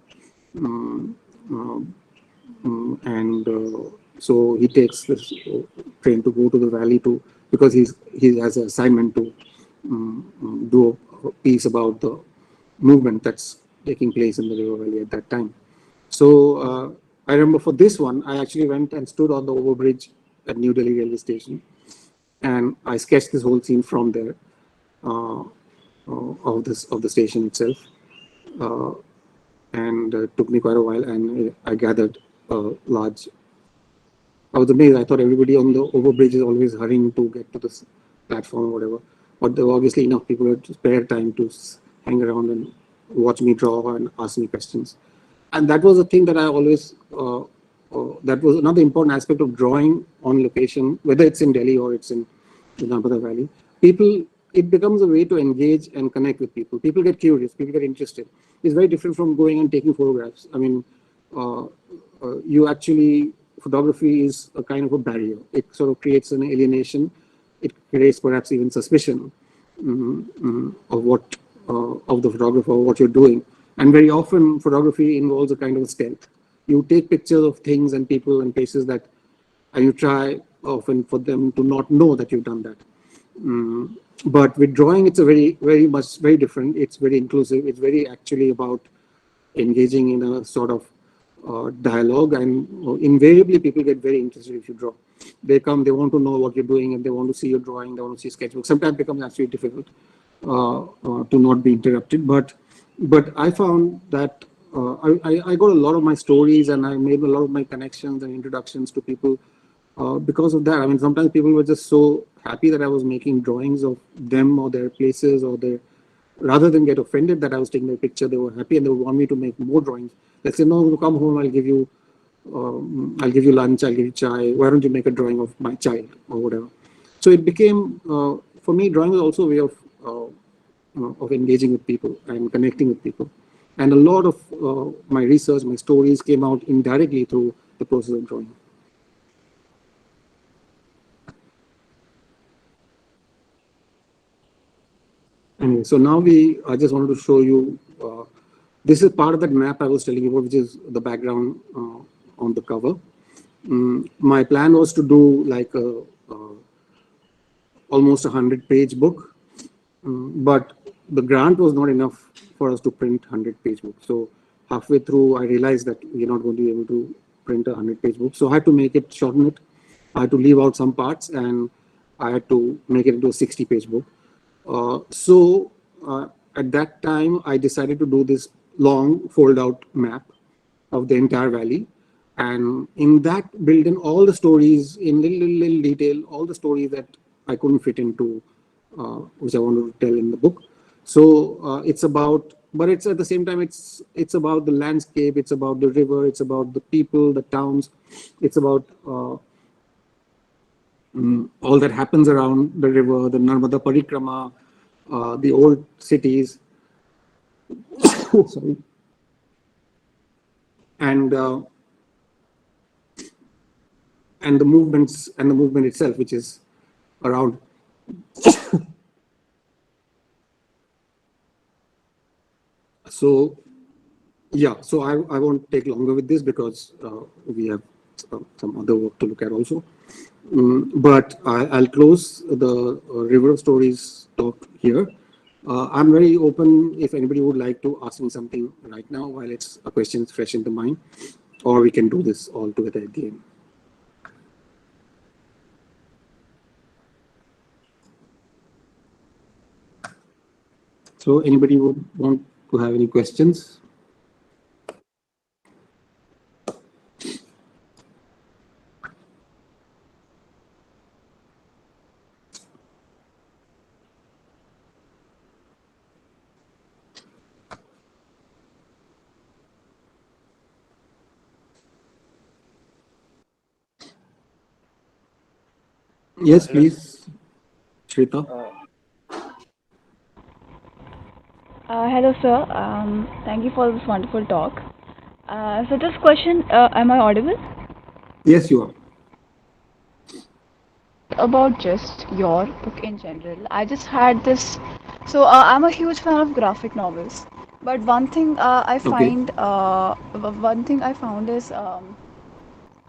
So he takes this train to go to the valley because he has an assignment to do a piece about the movement that's taking place in the river valley at that time. So I remember for this one, I actually went and stood on the overbridge at New Delhi railway station, and I sketched this whole scene from there. Of the station itself, and it took me quite a while, and I gathered a large. I was amazed. I thought everybody on the overbridge is always hurrying to get to this platform or whatever, but there were obviously enough people who had spare time to hang around and watch me draw and ask me questions. And that was a thing that I always. That was another important aspect of drawing on location, whether it's in Delhi or it's in the Narmada Valley. It becomes a way to engage and connect with people. People get curious, people get interested. It's very different from going and taking photographs. I mean, you actually, photography is a kind of a barrier. It sort of creates an alienation. It creates perhaps even suspicion of what, of the photographer, what you're doing. And very often photography involves a kind of stealth. You take pictures of things and people and places that, and you try often for them to not know that you've done that. But with drawing, it's a very different. It's very inclusive. It's very actually about engaging in a sort of dialogue, and invariably people get very interested if you draw. They come, they want to know what you're doing, and they want to see your drawing, they want to see sketchbook. Sometimes it becomes actually difficult to not be interrupted. But I found that I got a lot of my stories, and I made a lot of my connections and introductions to people because of that. I mean, sometimes people were just so happy that I was making drawings of them or their places or their, rather than get offended that I was taking their picture, they were happy and they would want me to make more drawings. They say, no, come home, I'll give you lunch, I'll give you chai. Why don't you make a drawing of my child or whatever? So it became, for me, drawing was also a way of engaging with people and connecting with people. And a lot of my research, my stories came out indirectly through the process of drawing. Anyway, so now I just wanted to show you, this is part of that map I was telling you about, which is the background on the cover. My plan was to do like almost 100-page book, but the grant was not enough for us to print 100-page book. So halfway through, I realized that we're not going to be able to print a 100-page book. So I had to make it, shorten it. I had to leave out some parts, and I had to make it into a 60-page book. At that time, I decided to do this long fold-out map of the entire valley, and in that build in all the stories in little detail, all the stories that I couldn't fit into, which I wanted to tell in the book. So it's about, but it's at the same time, it's about the landscape, it's about the river, it's about the people, the towns, it's about all that happens around the river, the Narmada Parikrama, the old cities, sorry, and the movements and the movement itself, which is around. So yeah, so I won't take longer with this because we have some other work to look at also. But I'll close the River of Stories talk here. I'm very open if anybody would like to ask me something right now while it's a question fresh in the mind, or we can do this all together at the end. So anybody would want to have any questions? Yes, please, Shrita. Hello, sir. Thank you for this wonderful talk. So this question, am I audible? Yes, you are. About just your book in general. I just had this. So I'm a huge fan of graphic novels. But one thing one thing I found is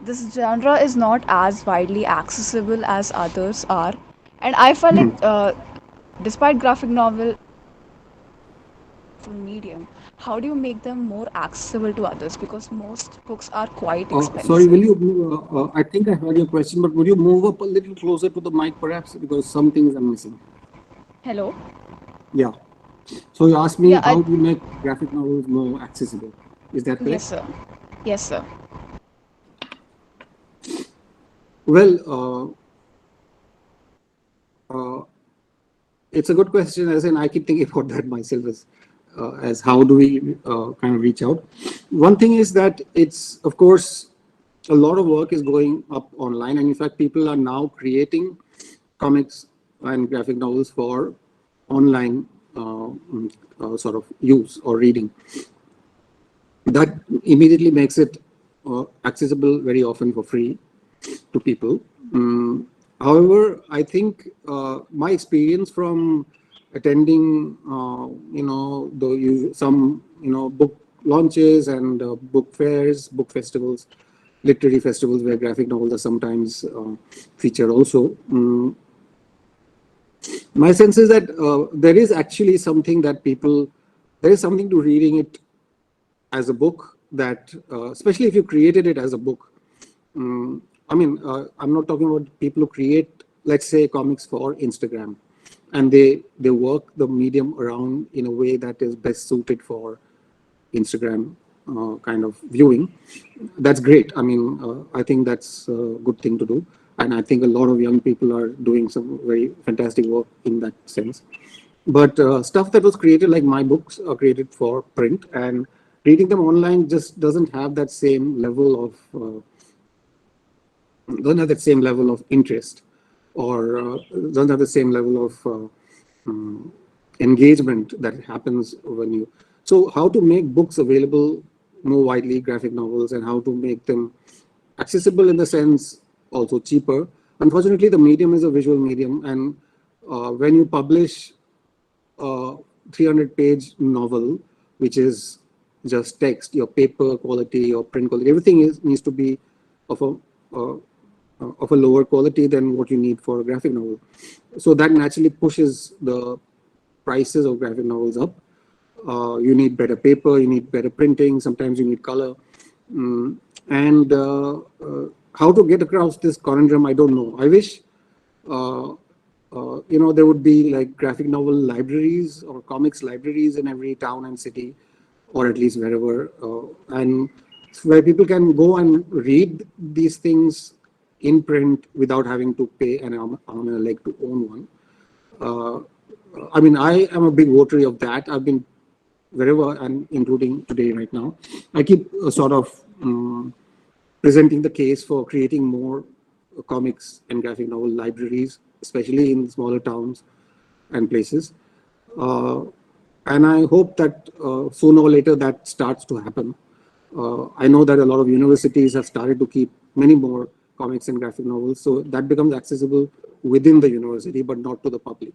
this genre is not as widely accessible as others are, and I felt like despite graphic novel medium, how do you make them more accessible to others, because most books are quite expensive? Sorry, will you, I think I heard your question, but would you move up a little closer to the mic perhaps, because some things are missing. Hello? Yeah. So you asked me, Yeah, how do you make graphic novels more accessible? Is that correct? Yes, sir. Yes, sir. Well, it's a good question, as in I keep thinking about that myself as how do we kind of reach out. One thing is that it's, of course, a lot of work is going up online, and in fact, people are now creating comics and graphic novels for online sort of use or reading. That immediately makes it accessible very often for free to people. However, I think my experience from attending, some book launches and book fairs, book festivals, literary festivals where graphic novels are sometimes featured also. My sense is that there is actually something that there is something to reading it as a book that, especially if you created it as a book. I'm not talking about people who create, let's say, comics for Instagram, and they work the medium around in a way that is best suited for Instagram kind of viewing. That's great. I think that's a good thing to do. And I think a lot of young people are doing some very fantastic work in that sense. But stuff that was created, like my books, are created for print, and reading them online just doesn't have that same level of interest, or doesn't have the same level of engagement that happens when you. So how to make books available more widely, graphic novels, and how to make them accessible in the sense also cheaper. Unfortunately, the medium is a visual medium, and when you publish a 300-page novel, which is just text, your paper quality, your print quality, everything needs to be of a lower quality than what you need for a graphic novel. So that naturally pushes the prices of graphic novels up. You need better paper, you need better printing, sometimes you need color. And how to get across this conundrum, I don't know. I wish there would be like graphic novel libraries or comics libraries in every town and city, or at least wherever, and where people can go and read these things in print without having to pay an arm and a leg to own one. I am a big votary of that. I've been wherever, and including today right now, I keep sort of presenting the case for creating more comics and graphic novel libraries, especially in smaller towns and places. And I hope that sooner or later that starts to happen. I know that a lot of universities have started to keep many more comics and graphic novels, so that becomes accessible within the university, but not to the public.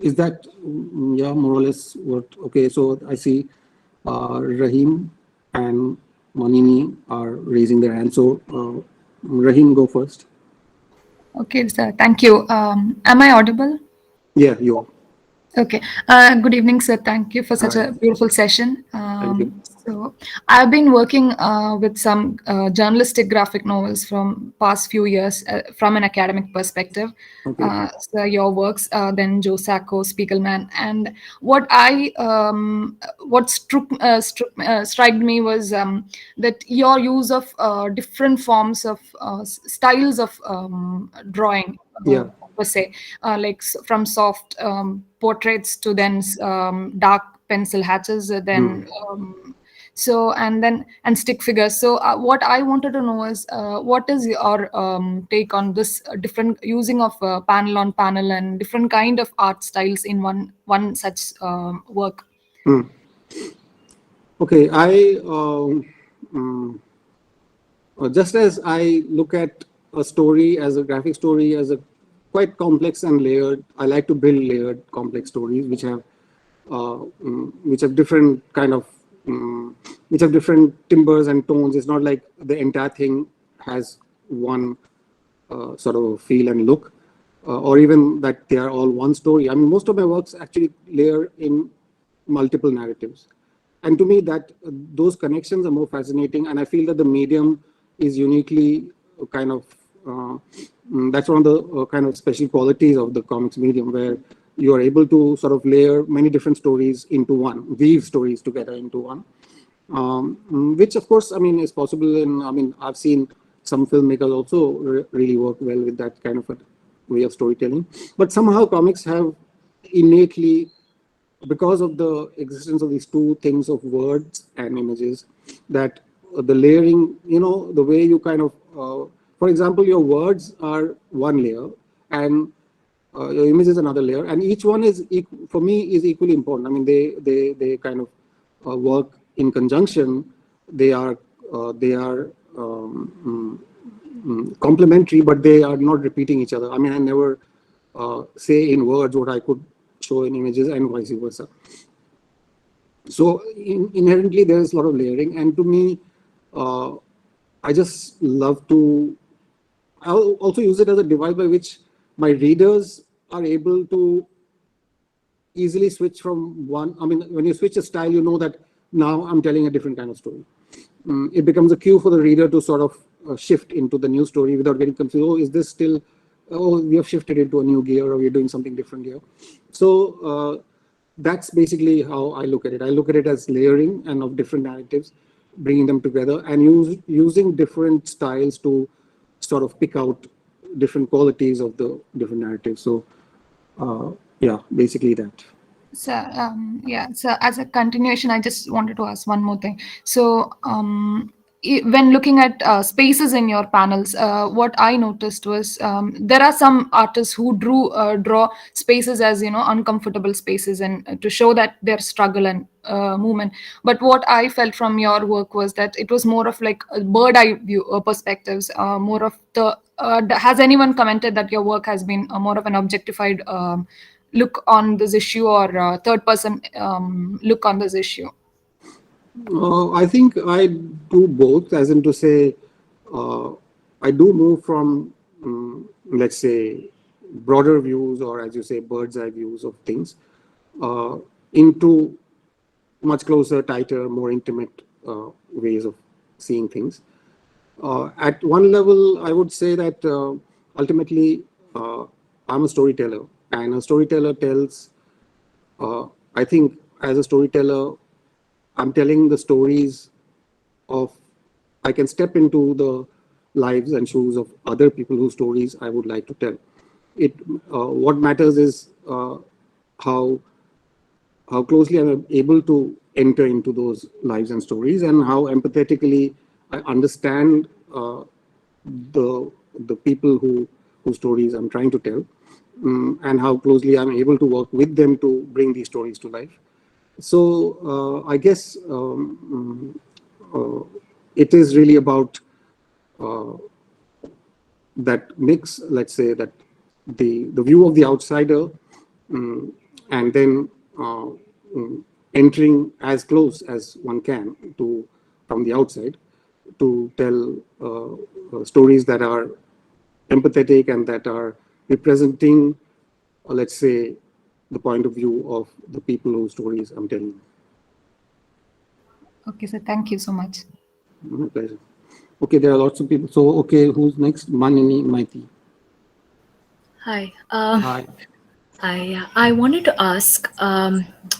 Is that, yeah, more or less what? Okay, so I see Rahim and Manini are raising their hand. So Rahim, go first. Okay, sir. Thank you. Am I audible? Yeah, you are. Okay. Good evening, sir. Thank you for such Hi. a beautiful session. Thank you. So I've been working with some journalistic graphic novels from past few years from an academic perspective. Okay. So your works, then Joe Sacco, Spiegelman, and what struck me was that your use of different forms of styles of drawing. Yeah. Per se, from soft portraits to then dark pencil hatches, then and stick figures. So what I wanted to know is what is your take on this different using of panel on panel and different kind of art styles in one such work? Okay, just as I look at a story as a graphic story as a quite complex and layered, I like to build layered complex stories which have different kind of which have different timbers and tones. It's not like the entire thing has one sort of feel and look, or even that they are all one story. I mean, most of my works actually layer in multiple narratives. And to me, that those connections are more fascinating, and I feel that the medium is uniquely kind of that's one of the kind of special qualities of the comics medium, where you are able to sort of layer many different stories into one, weave stories together into one, which of course, I mean, is possible in, I mean, I've seen some filmmakers also really work well with that kind of a way of storytelling. But somehow comics have innately, because of the existence of these two things of words and images, that the layering, the way you kind of, for example, your words are one layer and your image is another layer, and each one is, for me, is equally important. I mean, they kind of work in conjunction, they are complementary, but they are not repeating each other. I mean, I never say in words what I could show in images and vice versa. So inherently, there is a lot of layering, and to me, I just love to. I'll also use it as a device by which my readers are able to easily switch from one. I mean, when you switch a style, you know that now I'm telling a different kind of story. It becomes a cue for the reader to sort of shift into the new story without getting confused. Oh, is this still? Oh, we have shifted into a new gear, or we're doing something different here. So that's basically how I look at it. I look at it as layering and of different narratives, bringing them together, and using different styles to sort of pick out different qualities of the different narratives. So yeah, basically that. So yeah, so as a continuation, I just wanted to ask one more thing. So when looking at spaces in your panels, what I noticed was there are some artists who draw spaces as, you know, uncomfortable spaces, and to show that their struggle and movement. But what I felt from your work was that it was more of like a bird eye view perspectives, more of the has anyone commented that your work has been more of an objectified look on this issue, or third person look on this issue? I think I do both, as in to say, I do move from, let's say, broader views, or as you say, bird's eye views of things, into much closer, tighter, more intimate ways of seeing things. At one level, I would say that ultimately, I'm a storyteller, and a storyteller tells, I think as a storyteller, I'm telling the stories of, I can step into the lives and shoes of other people whose stories I would like to tell. What matters is how closely I'm able to enter into those lives and stories, and how empathetically I understand the people whose stories I'm trying to tell, and how closely I'm able to work with them to bring these stories to life. So I guess it is really about that mix, let's say, that the view of the outsider, and then entering as close as one can to from the outside to tell stories that are empathetic and that are representing, let's say, the point of view of the people whose stories I'm telling. Okay, so thank you so much. My pleasure. Okay, there are lots of people. So, okay, who's next? Manini Maiti. Hi. Hi. I wanted to ask,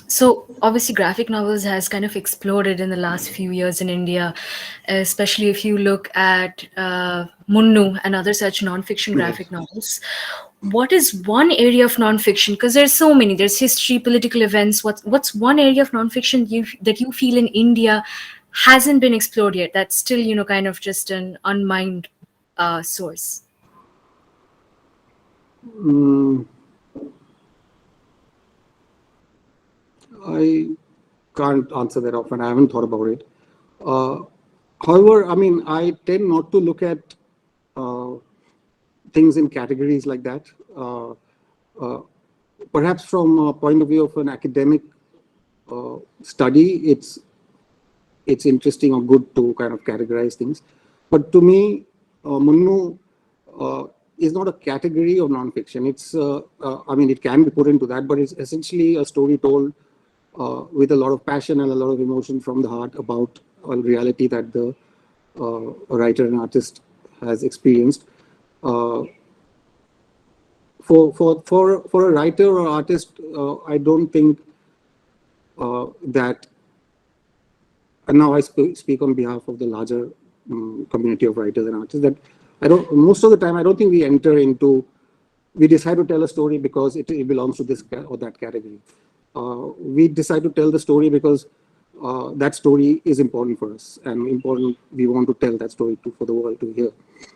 so obviously graphic novels has kind of exploded in the last few years in India, especially if you look at Munnu and other such non-fiction graphic novels. What is one area of non-fiction? Because there's so many. There's history, political events. What's one area of non-fiction that you feel in India hasn't been explored yet? That's still, you know, kind of just an unmined source. I can't answer that often. I haven't thought about it. However, I mean, I tend not to look at things in categories like that. Perhaps from a point of view of an academic study, it's interesting or good to kind of categorize things. But to me, Munnu is not a category of nonfiction. It's, I mean, it can be put into that, but it's essentially a story told with a lot of passion and a lot of emotion from the heart about a reality that the writer and artist has experienced. For a writer or artist, I don't think that, and now I speak on behalf of the larger community of writers and artists, that most of the time, I don't think we enter into, we decide to tell a story because it belongs to this or that category. We decide to tell the story because that story is important for us, and we want to tell that story for the world to hear.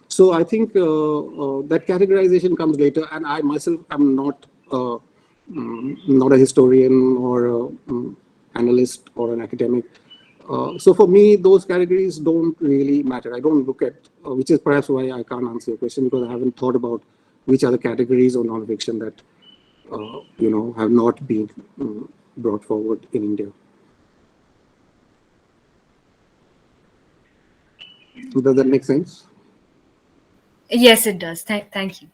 So I think that categorization comes later, and I myself am not a historian or an analyst or an academic. So for me, those categories don't really matter. I don't look at, which is perhaps why I can't answer your question, because I haven't thought about which are the categories of nonfiction that have not been brought forward in India. Does that make sense? Yes, it does. Thank you.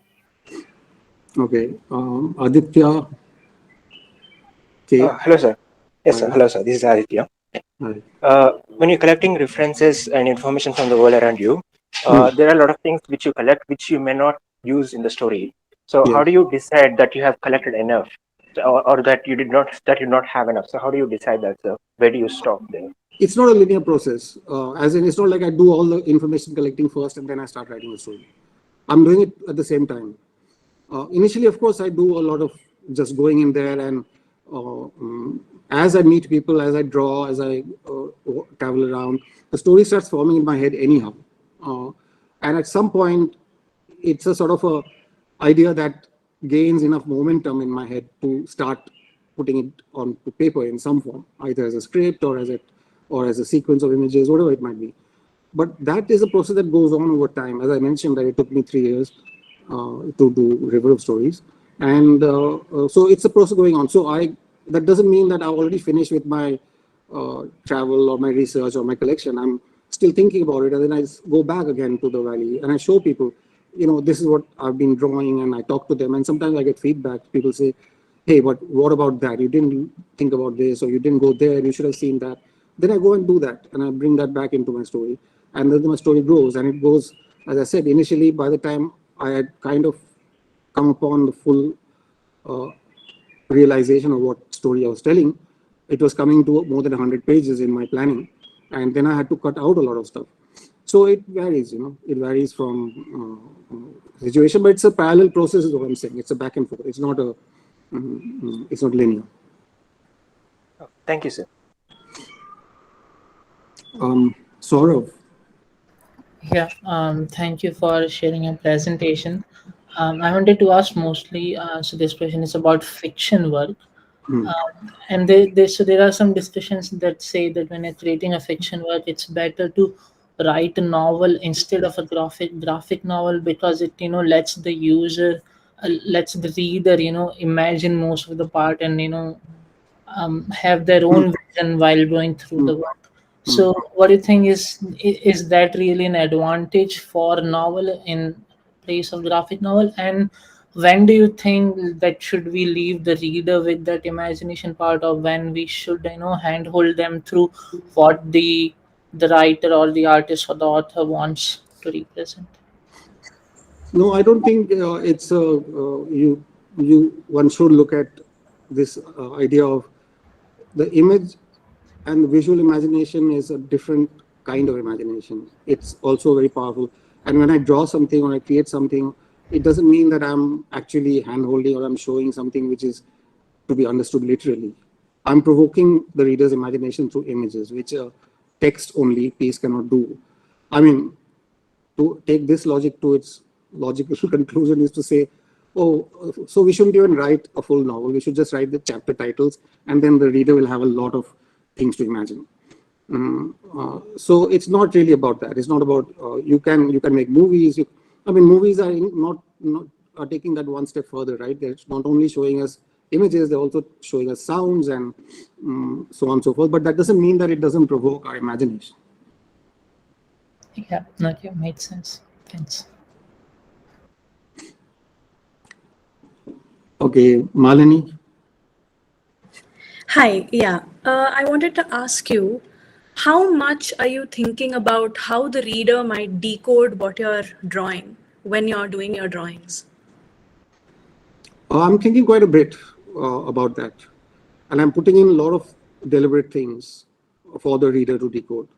Okay. Aditya K. Hello, sir. Yes, sir. Hi. Hello, sir. This is Aditya. Hi. When you're collecting references and information from the world around you, there are a lot of things which you collect which you may not use in the story. So, how Yes. do you decide that you have collected enough, or that you did not have enough? So, how do you decide that, sir? Where do you stop there? It's not a linear process. As in, it's not like I do all the information collecting first and then I start writing the story. I'm doing it at the same time. Initially, of course, I do a lot of just going in there and as I meet people, as I draw, as I travel around, the story starts forming in my head anyhow. And at some point, it's a sort of a idea that gains enough momentum in my head to start putting it on paper in some form, either as a script or as a sequence of images, whatever it might be. But that is a process that goes on over time. As I mentioned, that it took me 3 years to do River of Stories, and so it's a process going on. So that doesn't mean that I've already finished with my travel or my research or my collection. I'm still thinking about it, and then I go back again to the valley and I show people, this is what I've been drawing, and I talk to them, and sometimes I get feedback. People say, hey, but what about that? You didn't think about this, or you didn't go there, you should have seen that. Then I go and do that, and I bring that back into my story, and then my story grows, and it goes, as I said, initially, by the time I had kind of come upon the full realization of what story I was telling, it was coming to more than 100 pages in my planning, and then I had to cut out a lot of stuff. So it varies, it varies from situation, but it's a parallel process is what I'm saying. It's a back and forth. It's not it's not linear. Oh, thank you, sir. Saurav. Yeah, thank you for sharing your presentation. I wanted to ask mostly, so this question is about fiction work. And so there are some discussions that say that when you're creating a fiction work, it's better to write a novel instead of a graphic novel, because it lets the user, lets the reader imagine most of the part, and have their own vision while going through the work. So what do you think, is that really an advantage for novel in place of graphic novel? And when do you think that should we leave the reader with that imagination part, or when we should handhold them through what the writer or the artist or the author wants to represent? No, I don't think it's one should look at this idea of the image and the visual imagination is a different kind of imagination. It's also very powerful. And when I draw something or I create something, it doesn't mean that I'm actually hand-holding or I'm showing something which is to be understood literally. I'm provoking the reader's imagination through images, which a text-only piece cannot do. I mean, to take this logic to its logical conclusion is to say, oh, so we shouldn't even write a full novel. We should just write the chapter titles, and then the reader will have a lot of things to imagine. So it's not really about that. It's not about you can make movies. Movies are not are taking that one step further, right? They're not only showing us images, they're also showing us sounds and so on and so forth. But that doesn't mean that it doesn't provoke our imagination. Yeah, okay, makes sense. Thanks. Okay, Malini. Hi, yeah. I wanted to ask you, how much are you thinking about how the reader might decode what you're drawing when you're doing your drawings? I'm thinking quite a bit about that. And I'm putting in a lot of deliberate things for the reader to decode.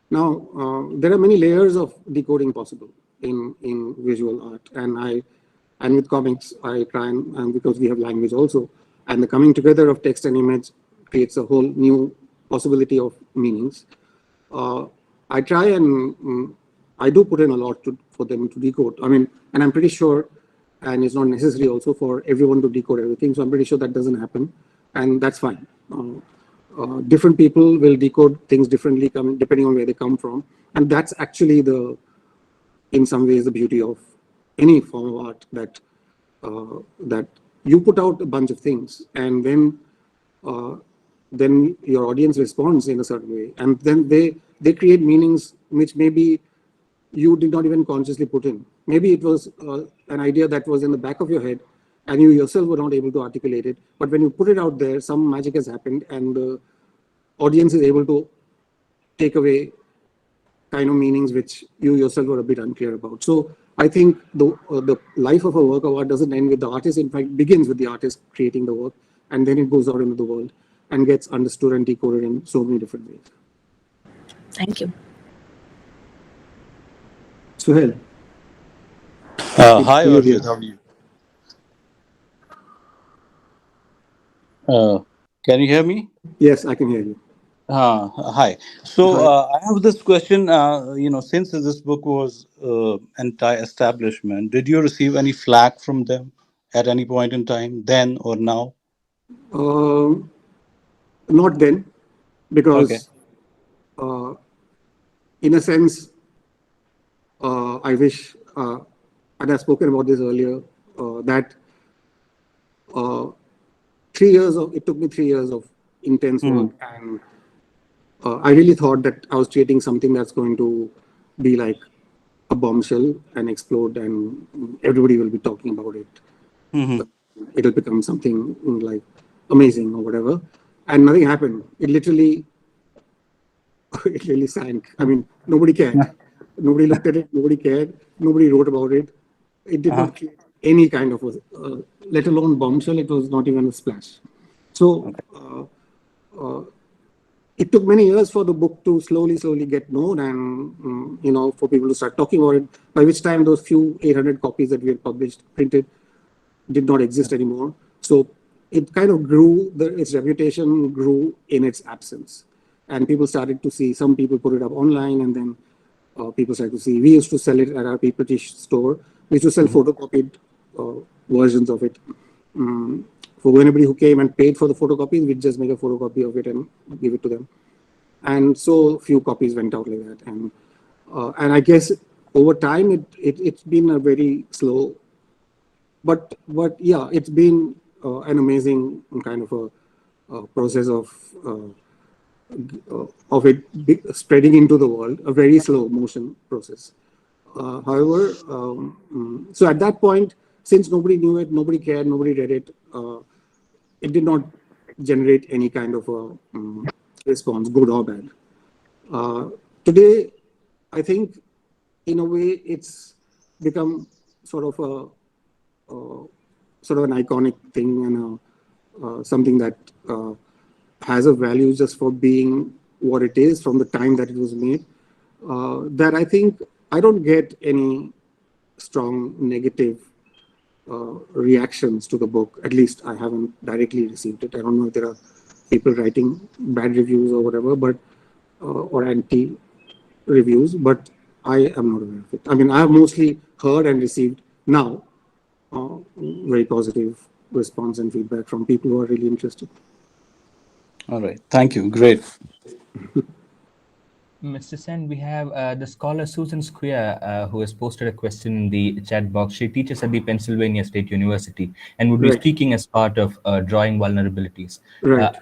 Now, there are many layers of decoding possible in visual art. And with comics, I try and because we have language also, and the coming together of text and image creates a whole new possibility of meanings. I try and I do put in a lot for them to decode. And I'm pretty sure, and it's not necessary also for everyone to decode everything. So I'm pretty sure that doesn't happen, and that's fine. different people will decode things differently depending on where they come from. And that's actually in some ways, the beauty of any form of art, that that you put out a bunch of things, and then your audience responds in a certain way, and then they create meanings which maybe you did not even consciously put in. Maybe it was an idea that was in the back of your head, and you yourself were not able to articulate it. But when you put it out there, some magic has happened, and the audience is able to take away kind of meanings which you yourself were a bit unclear about. So I think the life of a work of art doesn't end with the artist. In fact, begins with the artist creating the work, and then it goes out into the world and gets understood and decoded in so many different ways. Thank you. Suhail. Hi, Orijit. How are you? Can you hear me? Yes, I can hear you. Hi. So Hi. I have this question. Since this book was anti-establishment, did you receive any flack from them at any point in time, then or now? Not then, because in a sense, I wish, and I've spoken about this earlier, that it took me 3 years of intense work, and I really thought that I was creating something that's going to be like a bombshell and explode, and everybody will be talking about it. It'll become something like amazing or whatever, and nothing happened. It literally sank. I mean, nobody cared. Nobody looked at it. Nobody cared. Nobody wrote about it. It did not create any kind of let alone bombshell. It was not even a splash. So it took many years for the book to slowly get known, and for people to start talking about it. By which time those few 800 copies that we had printed, did not exist anymore. So it kind of grew. Its reputation grew in its absence, and people started to see. Some people put it up online, and then people started to see. We used to sell it at our paper store. We used to sell photocopied versions of it. For anybody who came and paid for the photocopies, we'd just make a photocopy of it and give it to them. And so few copies went out like that. And I guess over time, it's been a very slow, but yeah, it's been an amazing kind of a process of it spreading into the world, a very slow motion process. However, so at that point, since nobody knew it, nobody cared, nobody read it, it did not generate any kind of a response, good or bad. Today, I think, in a way, it's become sort of an iconic thing, and something that has a value just for being what it is from the time that it was made. That I think I don't get any strong negative reactions to the book. At least I haven't directly received it. I don't know if there are people writing bad reviews or whatever, but or anti reviews, but I am not aware of it. I mean, I have mostly heard and received now very positive response and feedback from people who are really interested. All right. Thank you. Great. Mr. Sen, we have the scholar Susan Square, who has posted a question in the chat box. She teaches at the Pennsylvania State University and would be speaking as part of Drawing Vulnerabilities. Right.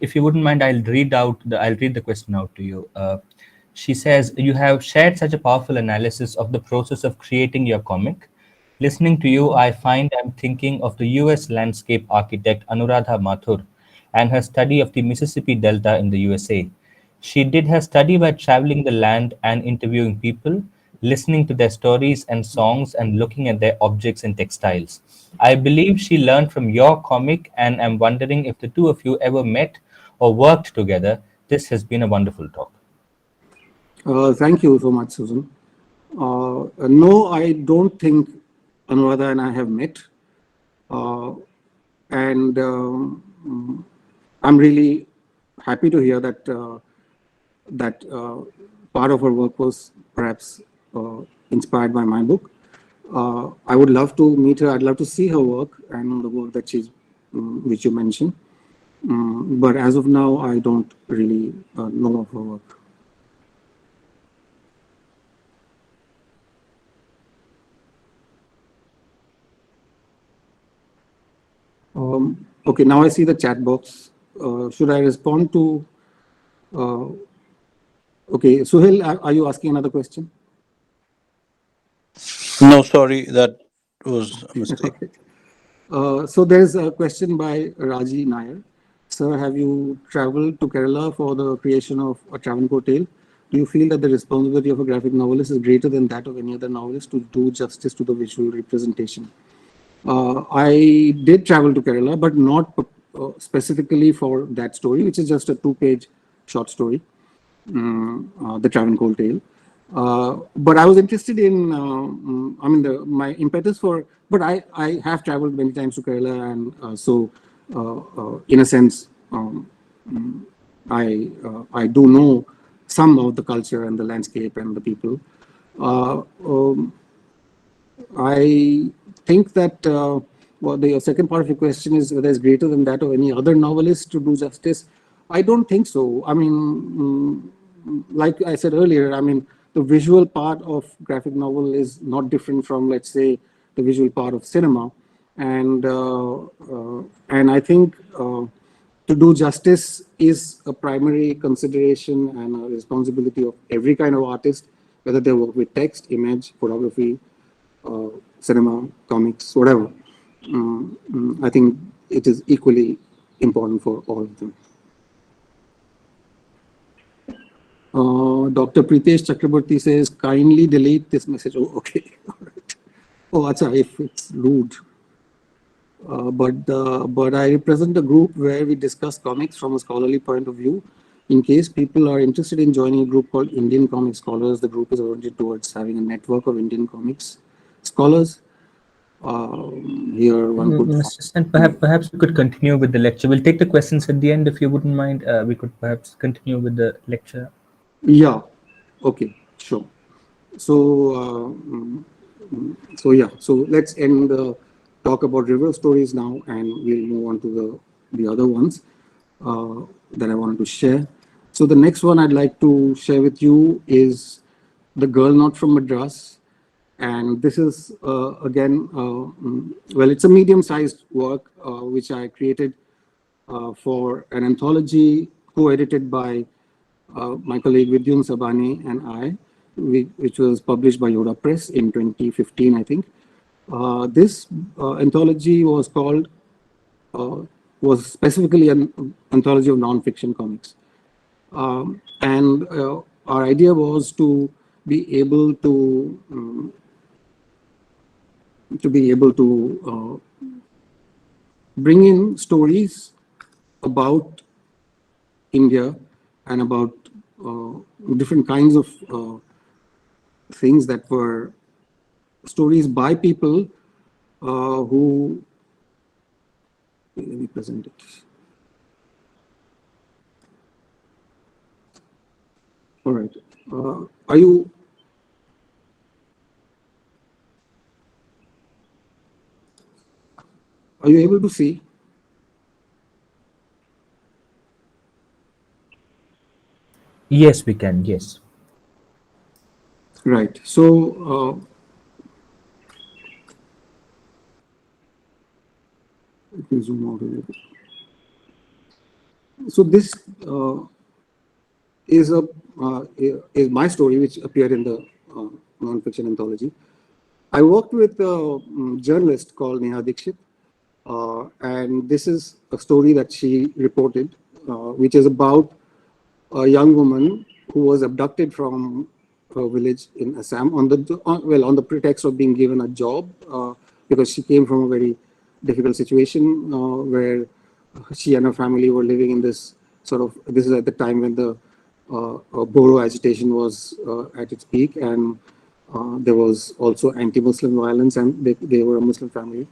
If you wouldn't mind, I'll read the question out to you. She says, you have shared such a powerful analysis of the process of creating your comic. Listening to you, I find I'm thinking of the US landscape architect Anuradha Mathur and her study of the Mississippi Delta in the USA. She did her study by traveling the land and interviewing people, listening to their stories and songs, and looking at their objects and textiles. I believe she learned from your comic, and I'm wondering if the two of you ever met or worked together. This has been a wonderful talk. Thank you so much, Susan. No, I don't think Anuradha and I have met. And I'm really happy to hear that part of her work was perhaps inspired by my book. I would love to meet her. I'd love to see her work and the work that which you mentioned. But as of now, I don't really know of her work. Okay, now I see the chat box. Should I respond to? Okay, Suhail, are you asking another question? No, sorry, that was a mistake. So there's a question by Raji Nair. Sir, have you traveled to Kerala for the creation of a Travancore tale? Do you feel that the responsibility of a graphic novelist is greater than that of any other novelist to do justice to the visual representation? I did travel to Kerala, but not specifically for that story, which is just a 2-page short story, the Travancore tale. But I was interested in, I mean, my impetus for, but I have traveled many times to Kerala, and so in a sense, I do know some of the culture and the landscape and the people. I think that well, the second part of your question is whether it's greater than that of any other novelist to do justice. I don't think so. I mean, like I said earlier, I mean, the visual part of graphic novel is not different from, let's say, the visual part of cinema, and I think to do justice is a primary consideration and a responsibility of every kind of artist, whether they work with text, image, photography, cinema, comics, whatever. I think it is equally important for all of them. Dr. Pritesh Chakraborty says, kindly delete this message. Oh, okay. Oh, acha, if it's rude. But I represent a group where we discuss comics from a scholarly point of view. In case people are interested in joining a group called Indian Comic Scholars, the group is oriented towards having a network of Indian comics scholars. Here one could... Mr. Sen, perhaps we could continue with the lecture. We'll take the questions at the end if you wouldn't mind. We could perhaps continue with the lecture. Yeah, okay, sure. So, so let's end the talk about river stories now, and we'll move on to the other ones that I wanted to share. So the next one I'd like to share with you is The Girl Not From Madras. And this is, again, well, it's a medium-sized work which I created for an anthology co-edited by my colleague Vidyun Sabani and I, which was published by Yoda Press in 2015, I think. This anthology was called, was specifically an anthology of non-fiction comics. And our idea was to be able to bring in stories about India and about different kinds of things that were stories by people who, let me present it. All right. Are you able to see? Yes, we can. Yes. Right. So let me zoom out a little bit. So this is my story, which appeared in the non-fiction anthology. I worked with a journalist called Neha Dixit, and this is a story that she reported, which is about a young woman who was abducted from a village in Assam on the pretext of being given a job, because she came from a very difficult situation where she and her family were living in this sort of, this is at the time when the Boro agitation was at its peak, and there was also anti-Muslim violence, and they were a Muslim family.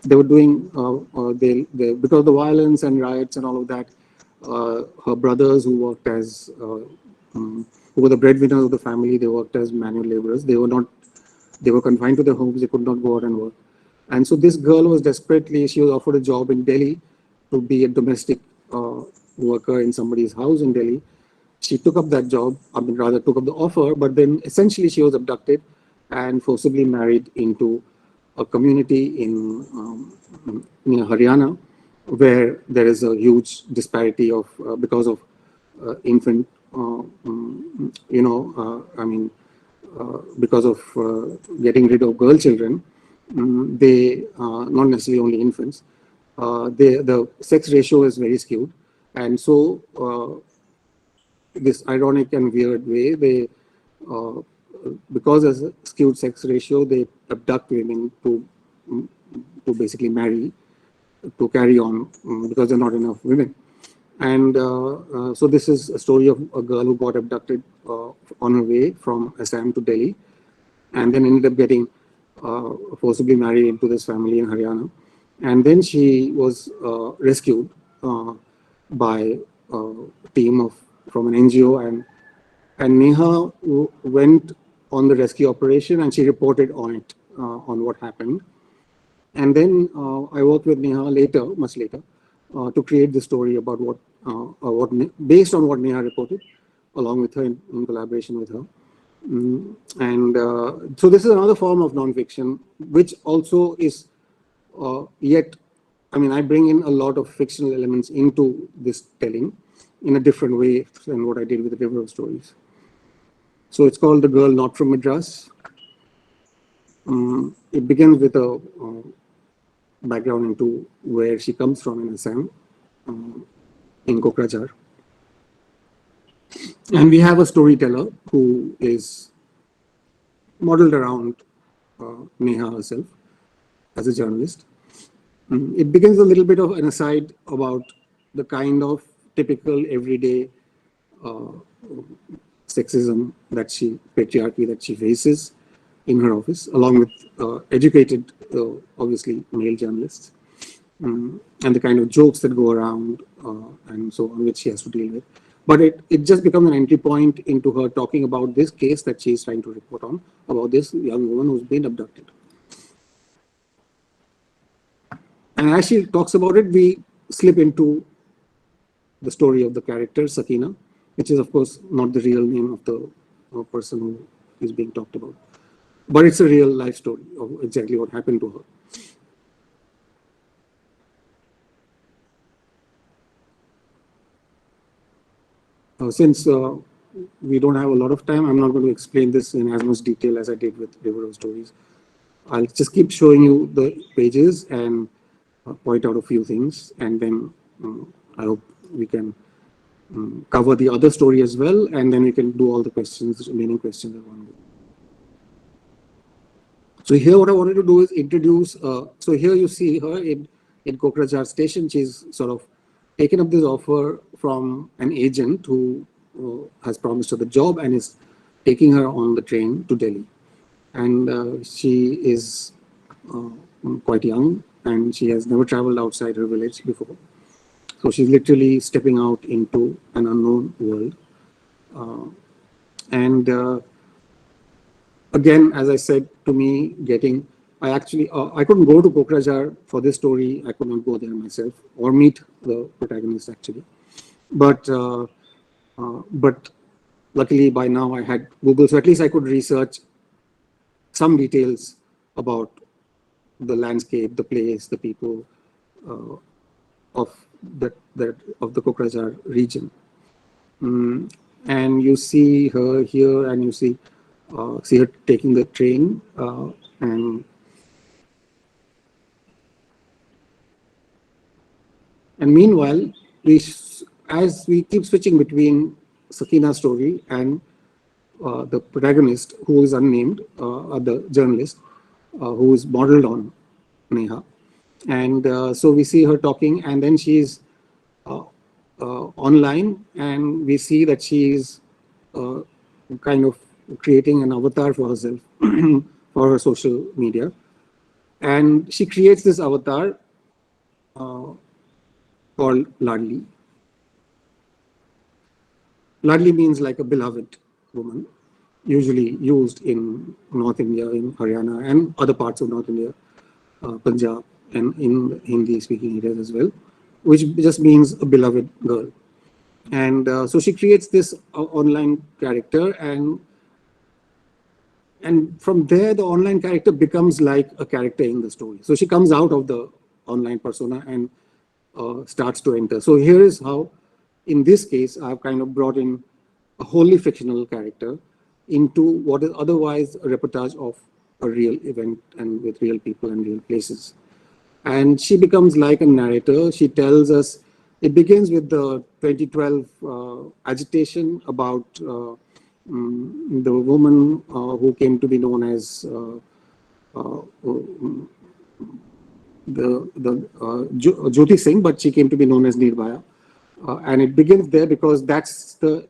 They were doing, because of the violence and riots and all of that, her brothers who worked as, who were the breadwinners of the family, they worked as manual laborers. They were confined to their homes, they could not go out and work. And so this girl was desperately, she was offered a job in Delhi to be a domestic worker in somebody's house in Delhi. She took up that job, I mean, rather took up the offer, but then essentially she was abducted and forcibly married into a community in near Haryana, where there is a huge disparity of because of infant, because of getting rid of girl children. They not necessarily only infants. The sex ratio is very skewed, and so this ironic and weird way, they because there's a skewed sex ratio, they abduct women to basically marry, to carry on, because there are not enough women. And so this is a story of a girl who got abducted on her way from Assam to Delhi, and then ended up getting forcibly married into this family in Haryana. And then she was rescued by a team from an NGO, and Neha went on the rescue operation, and she reported on it, on what happened. And then I worked with Neha later, much later, to create the story about based on what Neha reported, along with her in collaboration with her. And so this is another form of nonfiction, which also is I bring in a lot of fictional elements into this telling in a different way than what I did with the River of Stories. So it's called The Girl Not From Madras. It begins with a background into where she comes from in Assam, in Kokrajhar. And we have a storyteller who is modeled around Neha herself as a journalist. It begins a little bit of an aside about the kind of typical everyday sexism patriarchy that she faces in her office, along with educated, obviously, male journalists, and the kind of jokes that go around and so on, which she has to deal with. But it just becomes an entry point into her talking about this case that she is trying to report on, about this young woman who's been abducted. And as she talks about it, we slip into the story of the character, Sakina, which is, of course, not the real name of the person who is being talked about. But it's a real life story of exactly what happened to her. Since we don't have a lot of time, I'm not going to explain this in as much detail as I did with River of Stories. I'll just keep showing you the pages and point out a few things, and then I hope we can cover the other story as well, and then we can do all the questions, remaining questions at one go. So here what I wanted to do is introduce, so here you see her in Kokrajhar station. She's sort of taken up this offer from an agent who has promised her the job and is taking her on the train to Delhi. And she is quite young, and she has never traveled outside her village before. So she's literally stepping out into an unknown world. Again, as I said, to me, I couldn't go to Kokrajhar for this story. I could not go there myself or meet the protagonist actually. But luckily by now I had Google, so at least I could research some details about the landscape, the place, the people of the Kokrajhar region. And you see her here, and you see her taking the train, and meanwhile, as we keep switching between Sakina's story and the protagonist, who is unnamed, the journalist, who is modeled on Neha. And so we see her talking, and then she's online, and we see that she is kind of creating an avatar for herself for her social media. And she creates this avatar called Ladli. Ladli means like a beloved woman, usually used in North India, in Haryana, and other parts of North India, Punjab, and in Hindi-speaking areas as well. which just means a beloved girl. And so she creates this online character, and from there the online character becomes like a character in the story. So she comes out of the online persona and starts to enter. So here is how, in this case, I've kind of brought in a wholly fictional character into what is otherwise a reportage of a real event and with real people and real places. And she becomes like a narrator. She tells us, it begins with the 2012 agitation about the woman who came to be known as Jyoti Singh, but she came to be known as Nirbhaya. And it begins there because that's the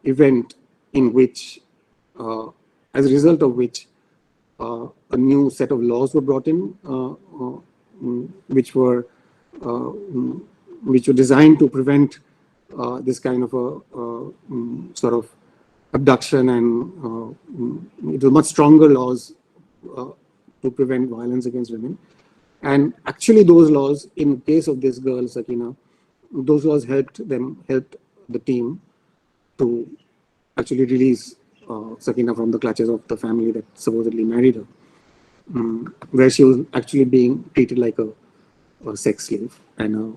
event in which, as a result of which, a new set of laws were brought in, which were designed to prevent this kind of a sort of abduction, and it was much stronger laws to prevent violence against women. And actually, those laws, in case of this girl Sakina, those laws helped the team to actually release Sakina from the clutches of the family that supposedly married her, where she was actually being treated like a sex slave and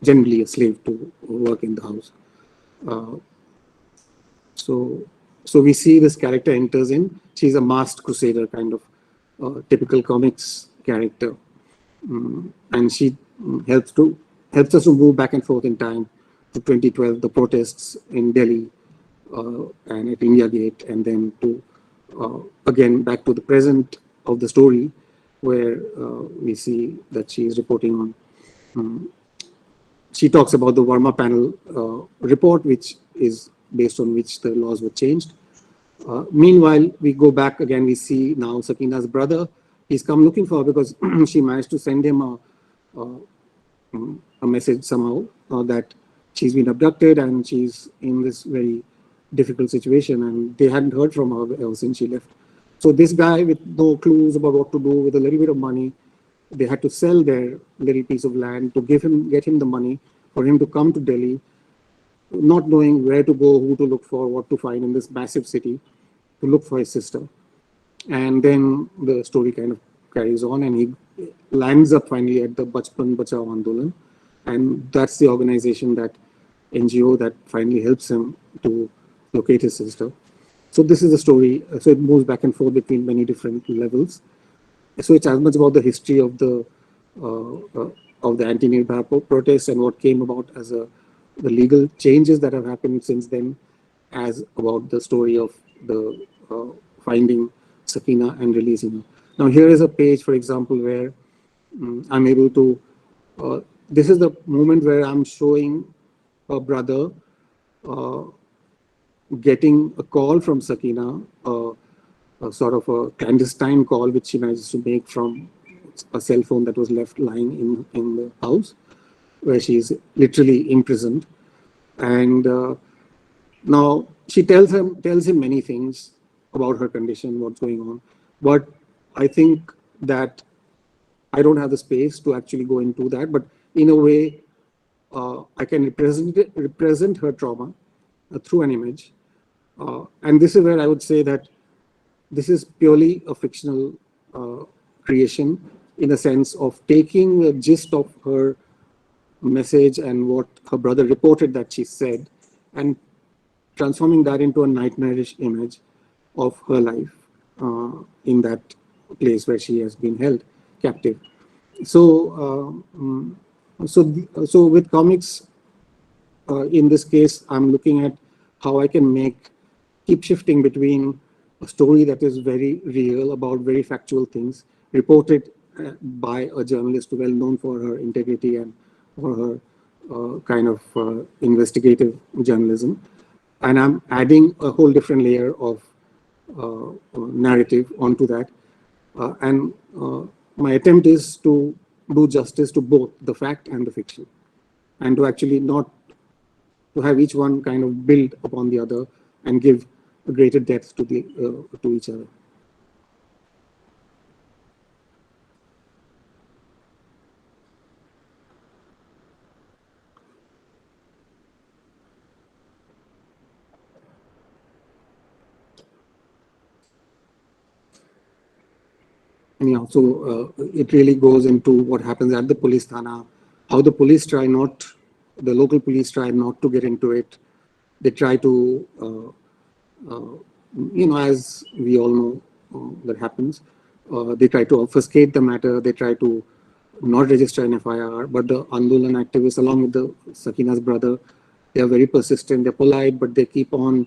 generally a slave to work in the house. So we see this character enters in. She's a masked crusader, kind of typical comics character, and she helps us to move back and forth in time to 2012, the protests in Delhi and at India Gate, and then to again back to the present of the story, where we see that she is reporting on. She talks about the Verma panel report, which is based on which the laws were changed. Meanwhile, we go back again. We see now Sakina's brother. He's come looking for her because she managed to send him a message somehow that she's been abducted and she's in this very difficult situation, and they hadn't heard from her ever since she left. So this guy, with no clues about what to do, with a little bit of money, they had to sell their little piece of land to get him the money for him to come to Delhi, not knowing where to go, who to look for, what to find in this massive city, to look for his sister. And then the story kind of carries on, and he lands up finally at the Bachpan Bachao Andolan, and that's the organization, that NGO, that finally helps him to locate his sister. So this is the story. So it moves back and forth between many different levels. So it's as much about the history of the anti-Nirbhaya protests and what came about as the legal changes that have happened since then, as about the story of the finding Sakina and releasing her. Now here is a page, for example, where I'm able to. This is the moment where I'm showing her brother getting a call from Sakina, a sort of a clandestine call which she manages to make from a cell phone that was left lying in the house, where she is literally imprisoned. And now she tells him many things about her condition, what's going on. But I think that I don't have the space to actually go into that. But in a way, I can represent her trauma through an image. And this is where I would say that this is purely a fictional creation, in the sense of taking the gist of her message and what her brother reported that she said, and transforming that into a nightmarish image of her life in that place where she has been held captive. So, so with comics, in this case, I'm looking at how I can keep shifting between a story that is very real about very factual things, reported by a journalist well known for her integrity and for her kind of investigative journalism, and I'm adding a whole different layer of narrative onto that. And my attempt is to do justice to both the fact and the fiction, and to actually not to have each one kind of build upon the other and give a greater depth to each other. anyhow, so it really goes into what happens at the police thana, how the police the local police try not to get into it. They try to, as we all know, that happens. They try to obfuscate the matter. They try to not register an FIR. But the Andolan activists, along with the Sakina's brother, they are very persistent. They're polite, but they keep on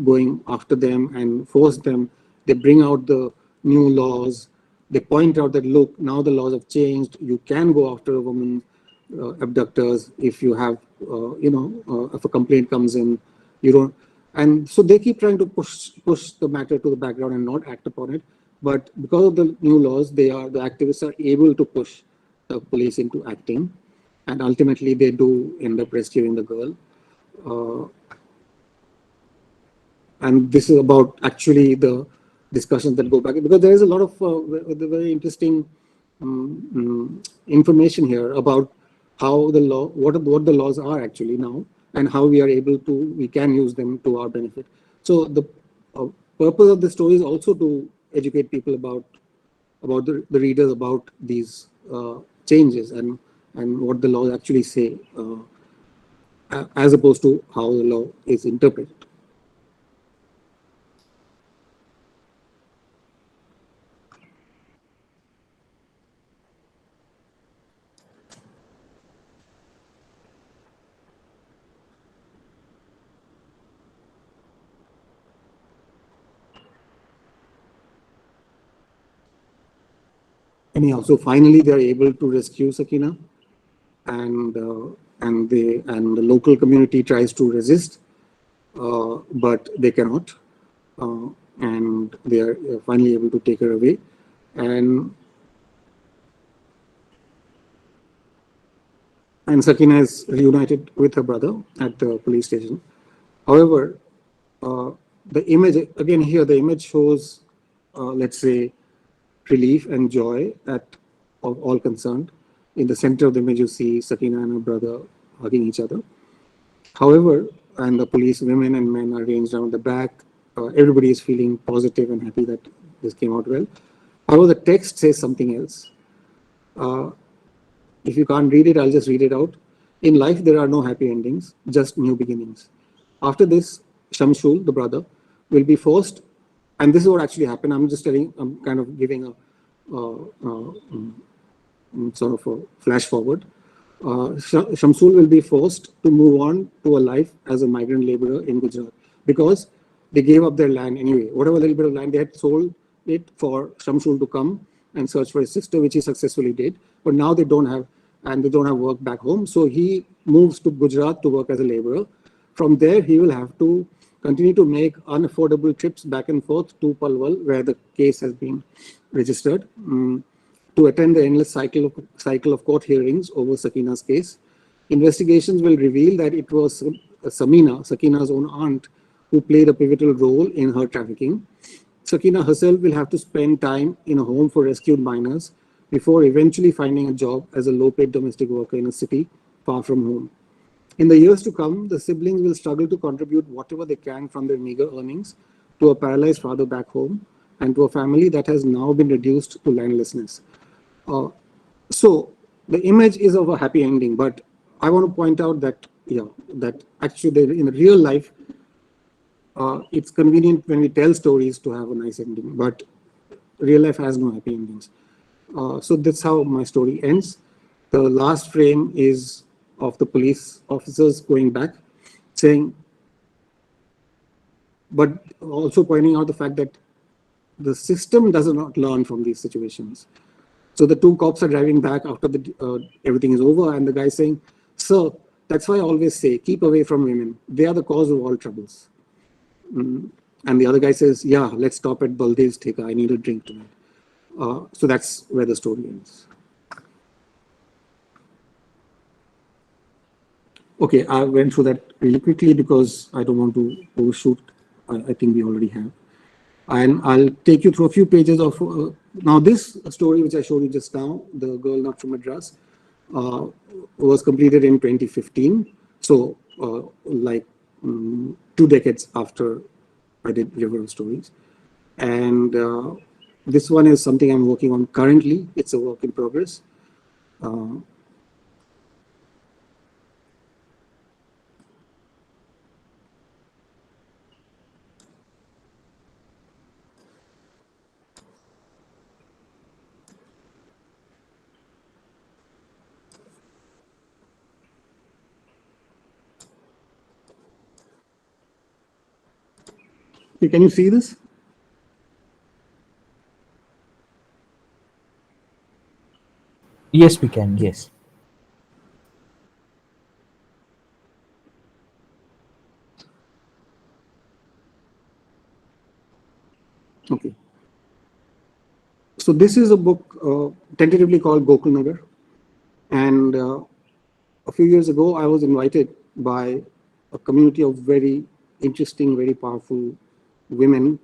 going after them and force them. They bring out the new laws. They point out that, look, now the laws have changed. You can go after a woman abductors if you have, if a complaint comes in, you don't. And so they keep trying to push the matter to the background and not act upon it. But because of the new laws, the activists are able to push the police into acting, and ultimately they do end up rescuing the girl. And this is about actually the discussions that go back, because there is a lot of very interesting information here about how the law, what the laws are actually now, and how we can use them to our benefit. So the purpose of the story is also to educate people about the readers about these changes and what the laws actually say, as opposed to how the law is interpreted. Anyhow, so finally they are able to rescue Sakina, and the local community tries to resist, but they cannot, and they are finally able to take her away, and Sakina is reunited with her brother at the police station. However, the image again here, the image shows, let's say, relief and joy of all concerned. In the center of the image, you see Sakina and her brother hugging each other. However, and the police women and men are arranged around the back. Everybody is feeling positive and happy that this came out well. However, the text says something else. If you can't read it, I'll just read it out. In life, there are no happy endings, just new beginnings. After this, Shamshul, the brother, will be forced, and this is what actually happened. I'm kind of giving a sort of a flash forward. Shamsul will be forced to move on to a life as a migrant laborer in Gujarat, because they gave up their land anyway. Whatever little bit of land they had, sold it for Shamsul to come and search for his sister, which he successfully did. But now they don't have work back home. So he moves to Gujarat to work as a laborer. From there, he will have to continue to make unaffordable trips back and forth to Palwal, where the case has been registered, to attend the endless cycle of court hearings over Sakina's case. Investigations will reveal that it was Sakina's own aunt, who played a pivotal role in her trafficking. Sakina herself will have to spend time in a home for rescued minors before eventually finding a job as a low-paid domestic worker in a city far from home. In the years to come, the siblings will struggle to contribute whatever they can from their meager earnings to a paralyzed father back home and to a family that has now been reduced to landlessness. So the image is of a happy ending, but I want to point out that, that actually in real life, it's convenient when we tell stories to have a nice ending, but real life has no happy endings. So that's how my story ends. The last frame is of the police officers going back, saying, but also pointing out the fact that the system does not learn from these situations. So the two cops are driving back after everything is over, and the guy saying, "Sir, that's why I always say, keep away from women. They are the cause of all troubles." And the other guy says, "Yeah, let's stop at Baldev's Theka. I need a drink tonight." So that's where the story ends. Okay, I went through that really quickly because I don't want to overshoot. I think we already have. And I'll take you through a few pages of, now this story which I showed you just now, The Girl Not from Madras, was completed in 2015. So like 2 decades after I did River of Stories. And This one is something I'm working on currently. It's a work in progress. Can you see this? Yes, we can. Yes. Okay. So this is a book tentatively called Gokul Nagar. And a few years ago, I was invited by a community of very interesting, very powerful women,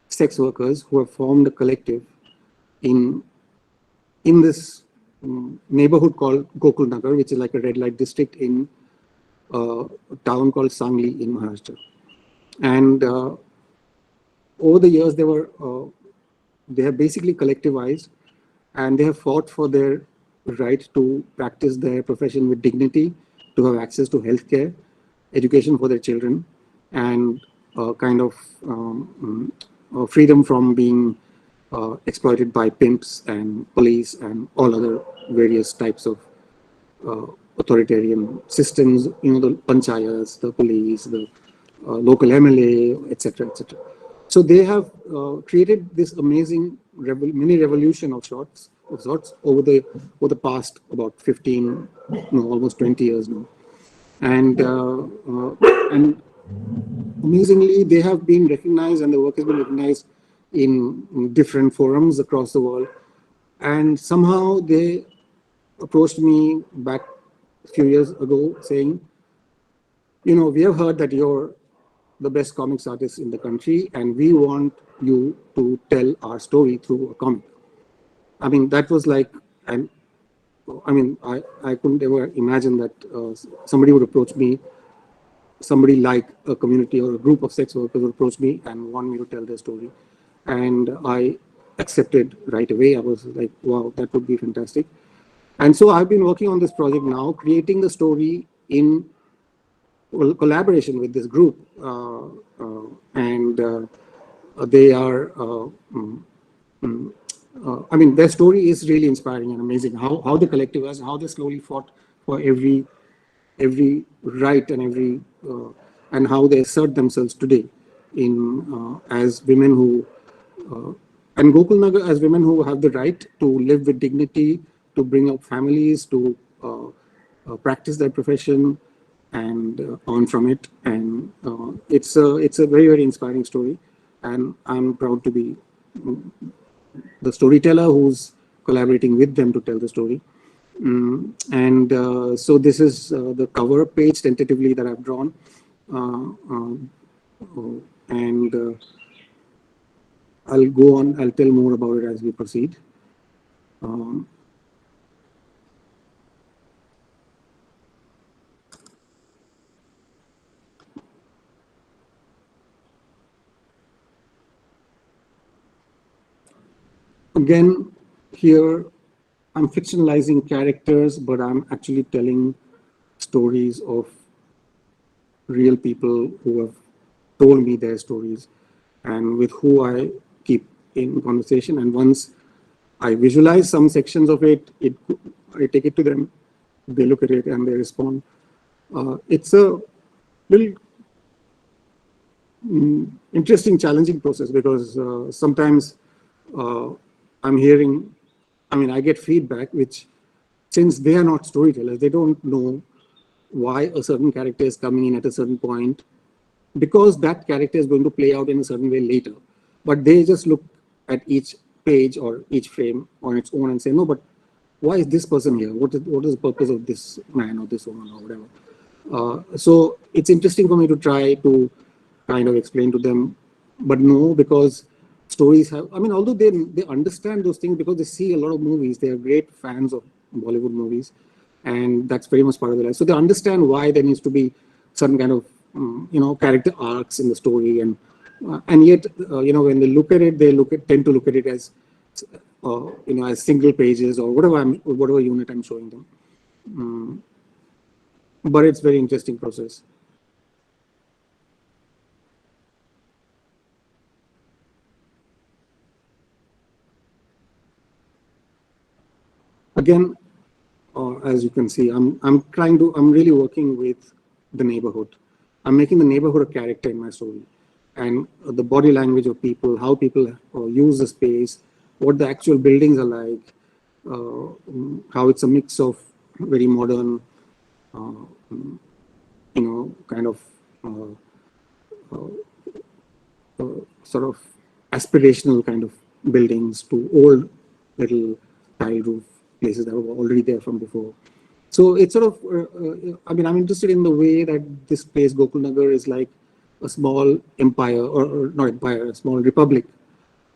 sex workers, who have formed a collective in this neighborhood called Gokul Nagar, which is like a red light district in a town called Sangli in Maharashtra. And over the years, they have basically collectivized, and they have fought for their right to practice their profession with dignity, to have access to healthcare, education for their children, and kind of freedom from being exploited by pimps and police and all other various types of authoritarian systems, the panchayats, the police, the local MLA, etc., etc. So they have created this amazing mini revolution of sorts over the past about 15, almost 20 years now, and amazingly they have been recognized, and the work has been recognized in different forums across the world. And somehow they approached me back a few years ago saying, we have heard that you're the best comics artist in the country, and we want you to tell our story through a comic. I mean, that was like, I couldn't ever imagine that somebody would approach me, somebody like a community or a group of sex workers would approach me and want me to tell their story. And I accepted right away. I was like, wow, that would be fantastic. And so I've been working on this project now, creating the story in collaboration with this group, and they are. Their story is really inspiring and amazing. How the collective has, how they slowly fought for every right and every and how they assert themselves today in as women who and Gokul Nagar as women who have the right to live with dignity, to bring up families, to practice their profession, and on from it. And it's a very, very inspiring story, and I'm proud to be the storyteller who's collaborating with them to tell the story. So this is the cover page tentatively that I've drawn, and I'll go on. I'll tell more about it as we proceed. Again, here I'm fictionalizing characters, but I'm actually telling stories of real people who have told me their stories and with who I keep in conversation. And once I visualize some sections of it, I take it to them, they look at it and they respond. It's a little interesting, challenging process, because sometimes I'm hearing, I get feedback which, since they are not storytellers, they don't know why a certain character is coming in at a certain point, because that character is going to play out in a certain way later. But they just look at each page or each frame on its own and say, no, but why is this person here? What is the purpose of this man or this woman or whatever? So it's interesting for me to try to kind of explain to them, but no, because stories have, although they understand those things because they see a lot of movies, they are great fans of Bollywood movies, and that's very much part of their life. So they understand why there needs to be certain kind of, character arcs in the story, and yet, when they look at it, tend to look at it as as single pages or whatever unit I'm showing them. But it's very interesting process. Again, as you can see, I'm really working with the neighborhood. I'm making the neighborhood a character in my story, and the body language of people, how people use the space, what the actual buildings are like, how it's a mix of very modern, kind of sort of aspirational kind of buildings to old little tile roof places that were already there from before. So it's sort of, I'm interested in the way that this place, Gokulnagar, is like a small empire, or not empire, a small republic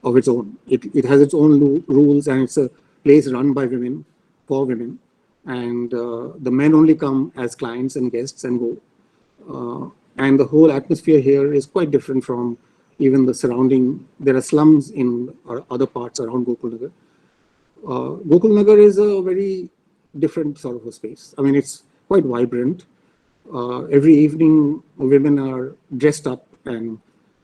of its own. It has its own rules, and it's a place run by women, for women. And the men only come as clients and guests and go. And the whole atmosphere here is quite different from even the surrounding. There are slums in other parts around Gokulnagar. Gokulnagar is a very different sort of a space. It's quite vibrant. Every evening, women are dressed up and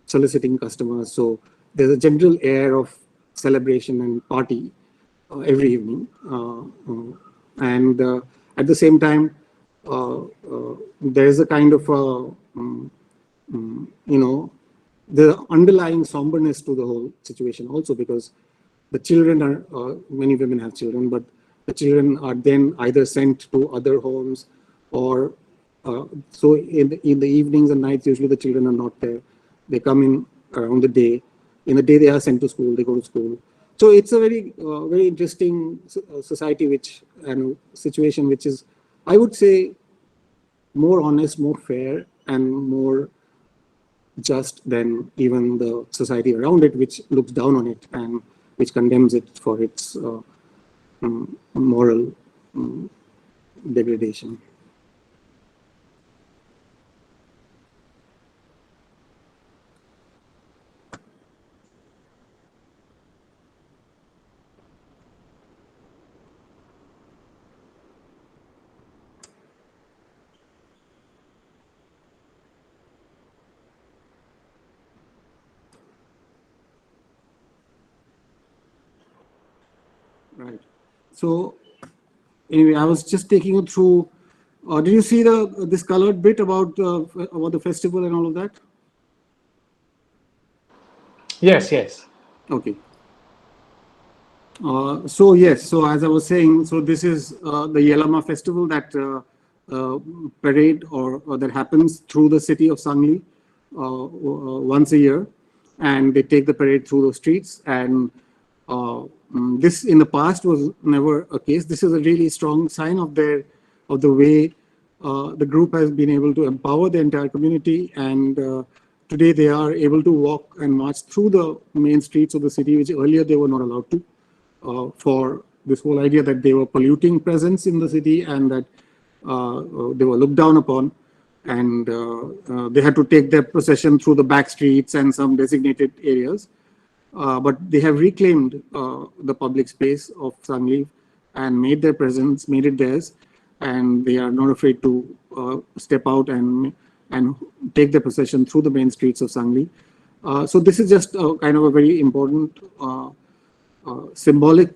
soliciting customers. So there's a general air of celebration and party every evening. And at the same time, there is a kind of the underlying somberness to the whole situation also, because the children are, many women have children, but the children are then either sent to other homes, or so in the evenings and nights, usually the children are not there. They come in around the day. In the day, they are sent to school, they go to school. So it's a very, very interesting society, and situation which is, I would say, more honest, more fair, and more just than even the society around it, which looks down on it and which condemns it for its moral degradation. Right. So anyway, I was just taking you through. Did you see this colored bit about the festival and all of that? Yes, yes. Okay. So yes, so as I was saying, so this is the Yelama festival, that parade or that happens through the city of Sangli once a year, and they take the parade through the streets. And this in the past was never a case. This is a really strong sign of the way the group has been able to empower the entire community, and today they are able to walk and march through the main streets of the city, which earlier they were not allowed to, for this whole idea that they were polluting presence in the city, and that they were looked down upon, and they had to take their procession through the back streets and some designated areas. But they have reclaimed the public space of Sangli and made their presence, made it theirs, and they are not afraid to step out and take their procession through the main streets of Sangli. So this is just kind of a very important symbolic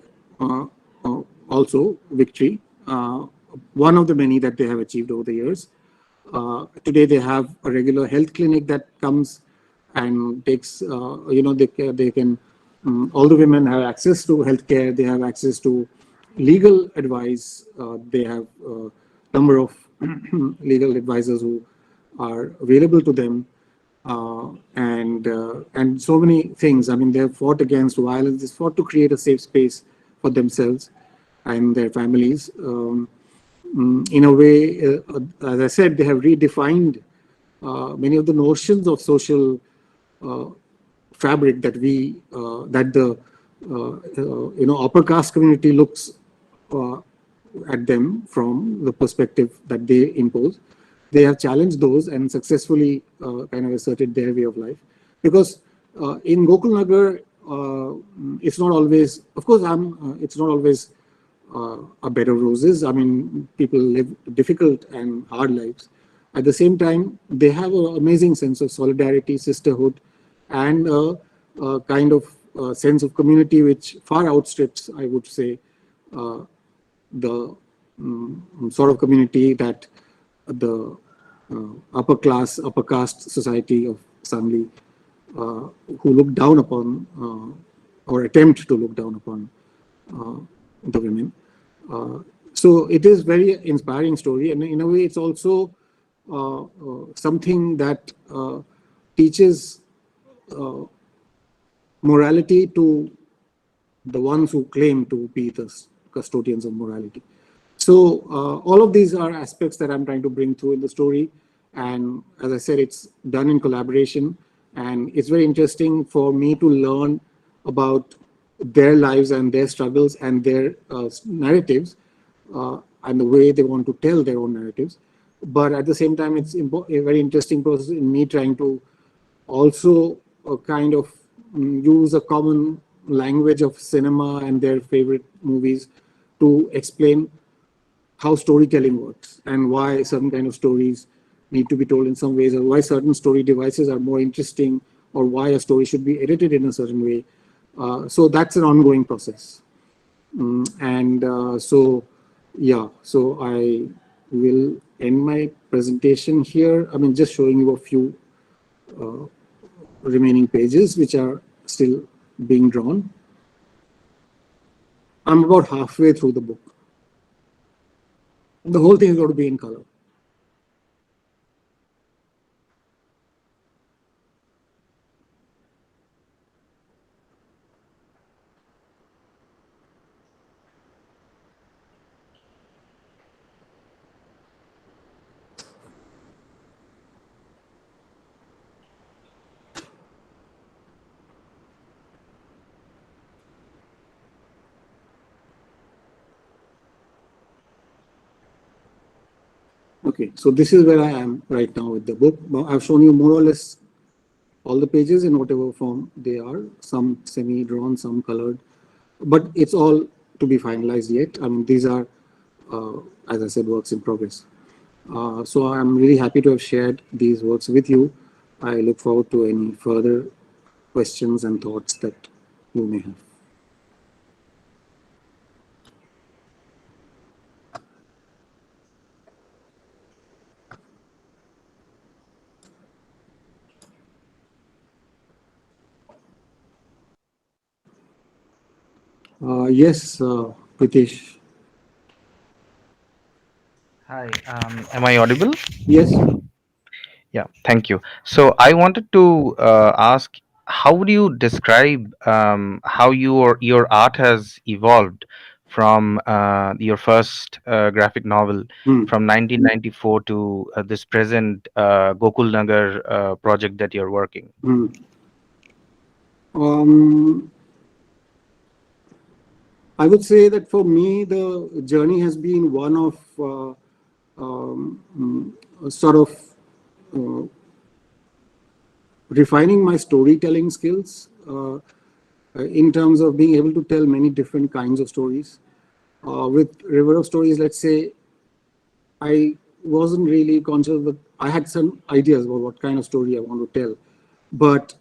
also victory, one of the many that they have achieved over the years. Today they have a regular health clinic that comes and takes, they can, all the women have access to healthcare, they have access to legal advice, they have a number of legal advisors who are available to them, and so many things. They have fought against violence, they fought to create a safe space for themselves and their families. In a way, as I said, they have redefined many of the notions of social fabric that the upper caste community looks at them from the perspective that they impose. They have challenged those and successfully kind of asserted their way of life. Because in Gokulnagar, it's not always, of course, it's not always a bed of roses. I mean, people live difficult and hard lives. At the same time, they have an amazing sense of solidarity, sisterhood, and a kind of sense of community which far outstrips, I would say, the sort of community that the upper caste society of Sangli, who look down upon or attempt to look down upon the women. So it is very inspiring story, and in a way, it's also something that teaches morality to the ones who claim to be the custodians of morality. So all of these are aspects that I'm trying to bring through in the story. And as I said, it's done in collaboration. And it's very interesting for me to learn about their lives and their struggles and their narratives and the way they want to tell their own narratives. But at the same time, it's a very interesting process in me trying to also kind of use a common language of cinema and their favorite movies to explain how storytelling works and why certain kind of stories need to be told in some ways, or why certain story devices are more interesting, or why a story should be edited in a certain way. So that's an ongoing process. So I will end my presentation here. I mean, just showing you a few remaining pages which are still being drawn. I'm about halfway through the book. The whole thing is going to be in color. Okay, so this is where I am right now with the book. Now I've shown you more or less all the pages in whatever form they are, some semi-drawn, some colored, but it's all to be finalized yet. I mean, these are, as I said, works in progress. So I'm really happy to have shared these works with you. I look forward to any further questions and thoughts that you may have. Yes, Pritesh. Hi, am I audible? Yes. Yeah, thank you. So I wanted to ask, how would you describe how your art has evolved from your first graphic novel from 1994 to this present Gokul Nagar project that you're working? I would say that for me, the journey has been one of sort of refining my storytelling skills in terms of being able to tell many different kinds of stories. With River of Stories, let's say, I wasn't really conscious, but I had some ideas about what kind of story I want to tell. But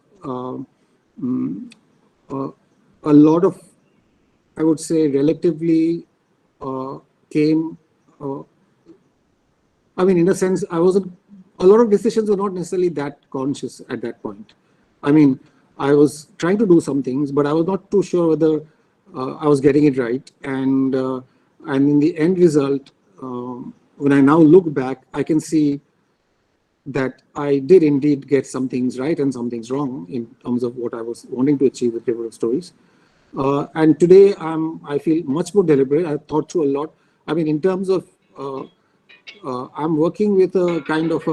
a lot of, I would say, relatively came, I mean, in a sense, a lot of decisions were not necessarily that conscious at that point. I mean, I was trying to do some things, but I was not too sure whether I was getting it right. And in the end result, when I now look back, I can see that I did indeed get some things right and some things wrong in terms of what I was wanting to achieve with River of Stories. And today I feel much more deliberate. I've thought through a lot. I mean, in terms of, I'm working with a kind of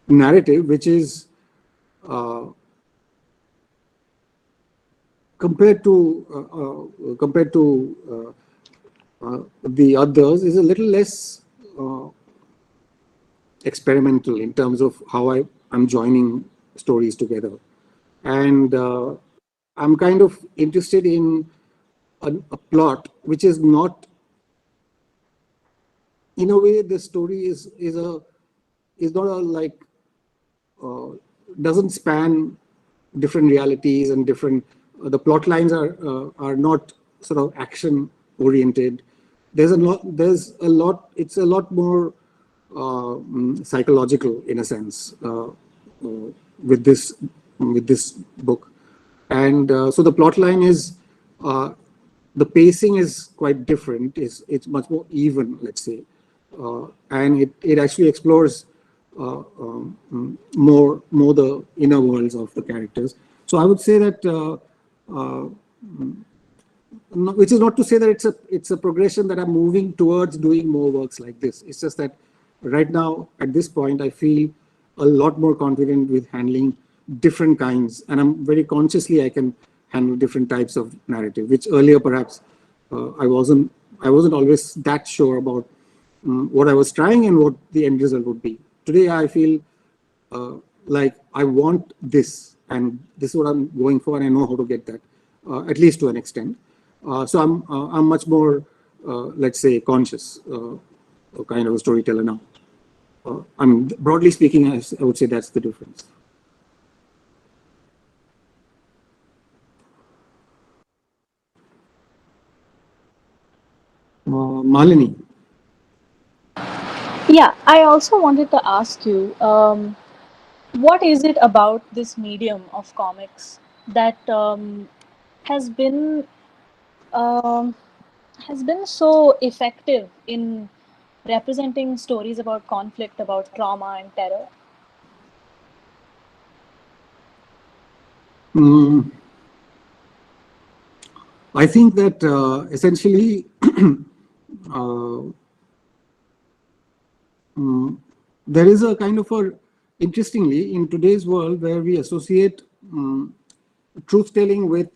narrative which is compared to the others is a little less experimental in terms of how I'm joining stories together. And I'm kind of interested in a plot which is not, in a way, the story is not a like doesn't span different realities and different. The plot lines are not sort of action oriented. There's a lot. It's a lot more psychological in a sense with this book, and so the plot line is the pacing is quite different. It's much more even, let's say, and it actually explores more the inner worlds of the characters. So I would say that, which is not to say that it's a progression that I'm moving towards doing more works like this. It's just that right now at this point I feel a lot more confident with handling different kinds, and I'm very consciously I can handle different types of narrative, which earlier perhaps I wasn't always that sure about what I was trying and what the end result would be. Today I feel like I want this, and this is what I'm going for, and I know how to get that, at least to an extent. So I'm much more, let's say, conscious kind of a storyteller now. I'm broadly speaking, I would say that's the difference. Malini. Yeah, I also wanted to ask you, what is it about this medium of comics that has been um, has been so effective in representing stories about conflict, about trauma and terror? I think that essentially there is a kind of a, interestingly, in today's world where we associate truth telling with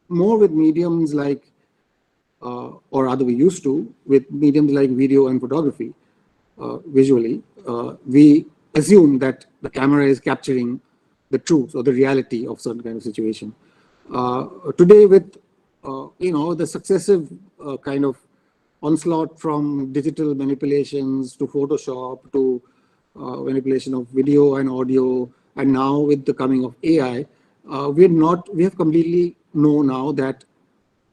more with mediums like, or rather we used to, with mediums like video and photography, visually, we assume that the camera is capturing the truth or the reality of certain kind of situation. Today with, the successive kind of onslaught from digital manipulations to Photoshop to manipulation of video and audio, and now with the coming of AI, we have completely know now that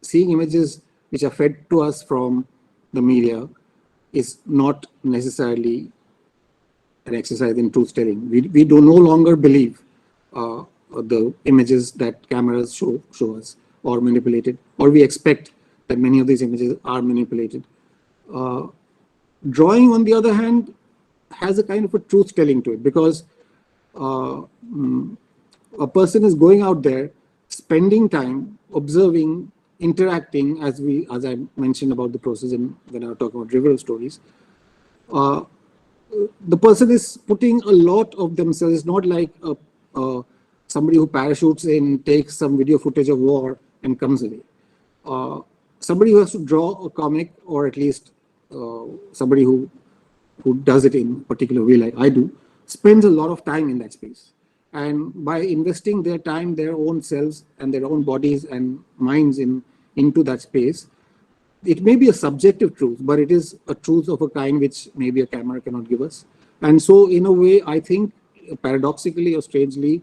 seeing images which are fed to us from the media is not necessarily an exercise in truth telling. We do no longer believe the images that cameras show us or manipulated, or we expect that many of these images are manipulated. Drawing, on the other hand, has a kind of a truth telling to it, because a person is going out there, spending time, observing, interacting, as I mentioned about the process when I was talking about river stories. The person is putting a lot of themselves. It's not like somebody who parachutes in, takes some video footage of war and comes away. Somebody who has to draw a comic, or at least somebody who does it in a particular way like I do, spends a lot of time in that space. And by investing their time, their own selves and their own bodies and minds into that space, it may be a subjective truth, but it is a truth of a kind which maybe a camera cannot give us. And so in a way, I think, paradoxically or strangely,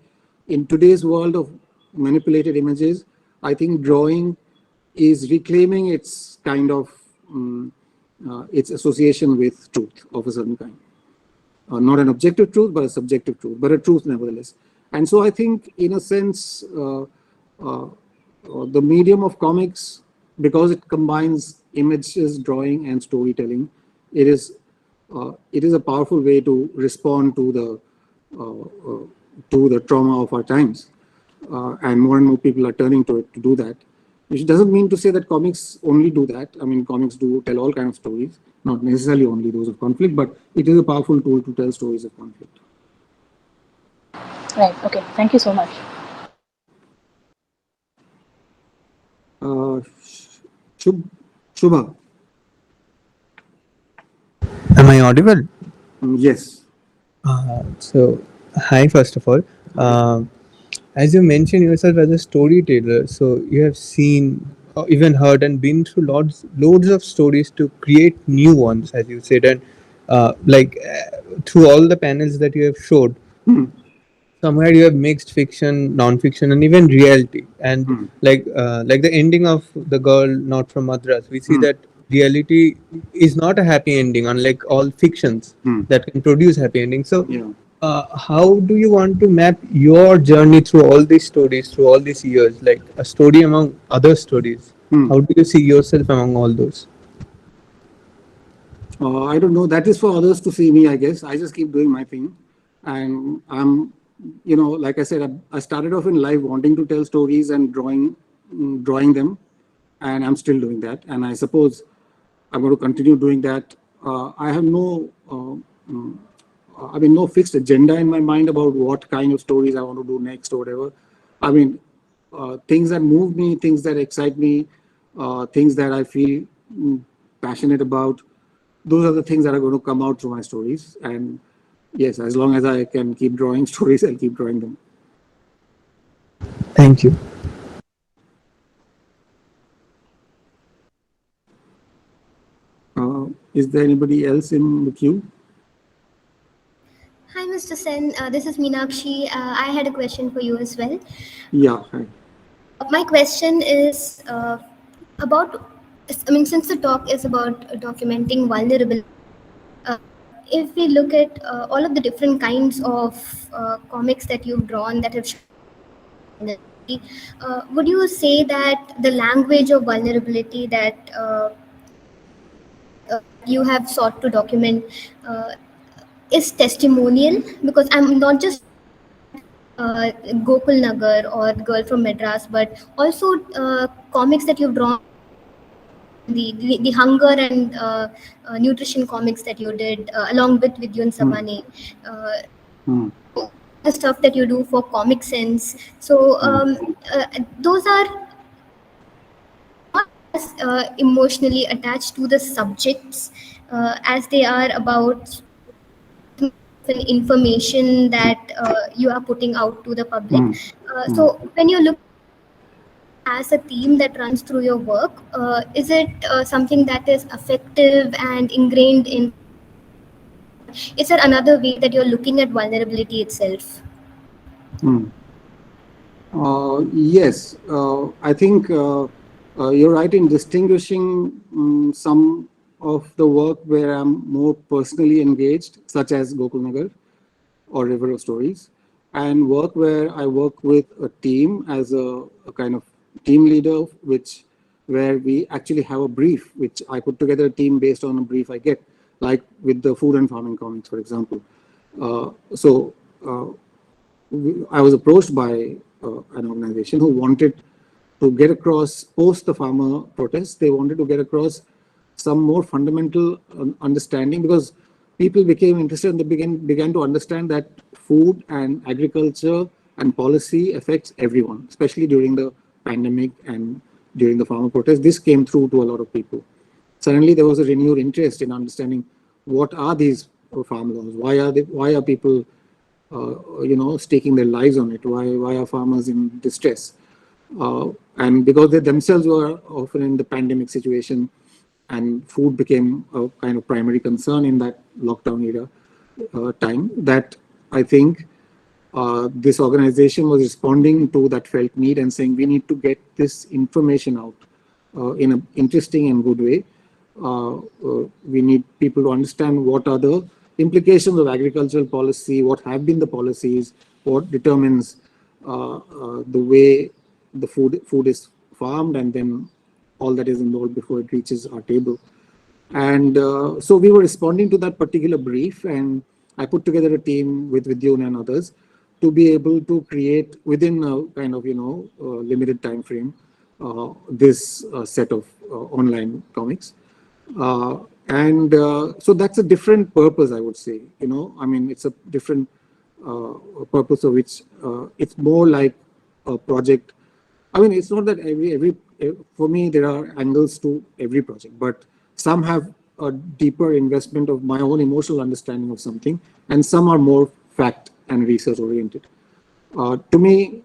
in today's world of manipulated images, I think drawing is reclaiming its kind of its association with truth of a certain kind. Not an objective truth, but a subjective truth, but a truth nevertheless. And so I think, in a sense, the medium of comics, because it combines images, drawing, and storytelling, it is a powerful way to respond to the trauma of our times, and more people are turning to it to do that. Which doesn't mean to say that comics only do that. I mean, comics do tell all kinds of stories, not necessarily only those of conflict, but it is a powerful tool to tell stories of conflict. Right. Okay. Thank you so much. Shubha. Am I audible? Yes. So, hi, first of all. As you mentioned yourself as a storyteller, so you have seen, or even heard, and been through loads of stories to create new ones, as you said, and through all the panels that you have showed, somewhere you have mixed fiction, non-fiction, and even reality. And like the ending of The Girl Not From Madras, we see that reality is not a happy ending, unlike all fictions that can produce happy endings. So how do you want to map your journey through all these stories, through all these years, like a story among other stories? How do you see yourself among all those? I don't know. That is for others to see me, I guess. I just keep doing my thing. And I'm, like I said, I started off in life wanting to tell stories and drawing them. And I'm still doing that. And I suppose I'm going to continue doing that. I have no fixed agenda in my mind about what kind of stories I want to do next or whatever. I mean, things that move me, things that excite me, things that I feel passionate about, those are the things that are going to come out through my stories. And yes, as long as I can keep drawing stories, I'll keep drawing them. Thank you. Is there anybody else in the queue? Hi, Mr. Sen. This is Meenakshi. I had a question for you as well. Yeah. Hi. My question is about, since the talk is about documenting vulnerability, if we look at all of the different kinds of comics that you've drawn that have shown vulnerability, would you say that the language of vulnerability that you have sought to document is testimonial? Because I'm not just Gokul Nagar or Girl from Madras, but also comics that you've drawn, the hunger and nutrition comics that you did along with Vidyun Sabane, the stuff that you do for Comic Sense. So those are not as emotionally attached to the subjects as they are about information that you are putting out to the public. So when you look as a theme that runs through your work, is it something that is effective and ingrained in? Is there another way that you're looking at vulnerability itself? Yes, I think you're right in distinguishing some of the work where I'm more personally engaged, such as Gokul Nagar or River of Stories, and work where I work with a team as a kind of team leader, where we actually have a brief, which I put together a team based on a brief I get, like with the food and farming comics, for example. I was approached by an organization who wanted to get across, post the farmer protests, they wanted to get across some more fundamental understanding, because people became interested and they began to understand that food and agriculture and policy affects everyone, especially during the pandemic and during the farmer protests. This came through to a lot of people. Suddenly there was a renewed interest in understanding what are these farm laws, why are people staking their lives on it, why are farmers in distress, and because they themselves were often in the pandemic situation and food became a kind of primary concern in that lockdown era time, that I think this organization was responding to that felt need and saying we need to get this information out in an interesting and good way. We need people to understand what are the implications of agricultural policy, what have been the policies, what determines the way the food is farmed, and then all that is involved before it reaches our table. And so we were responding to that particular brief, and I put together a team with Vidyun and others to be able to create within a kind of limited time frame this set of online comics. So that's a different purpose, I would say. It's a different purpose of which it's more like a project. It's not that every for me there are angles to every project, but some have a deeper investment of my own emotional understanding of something, and some are more fact and research oriented. To me,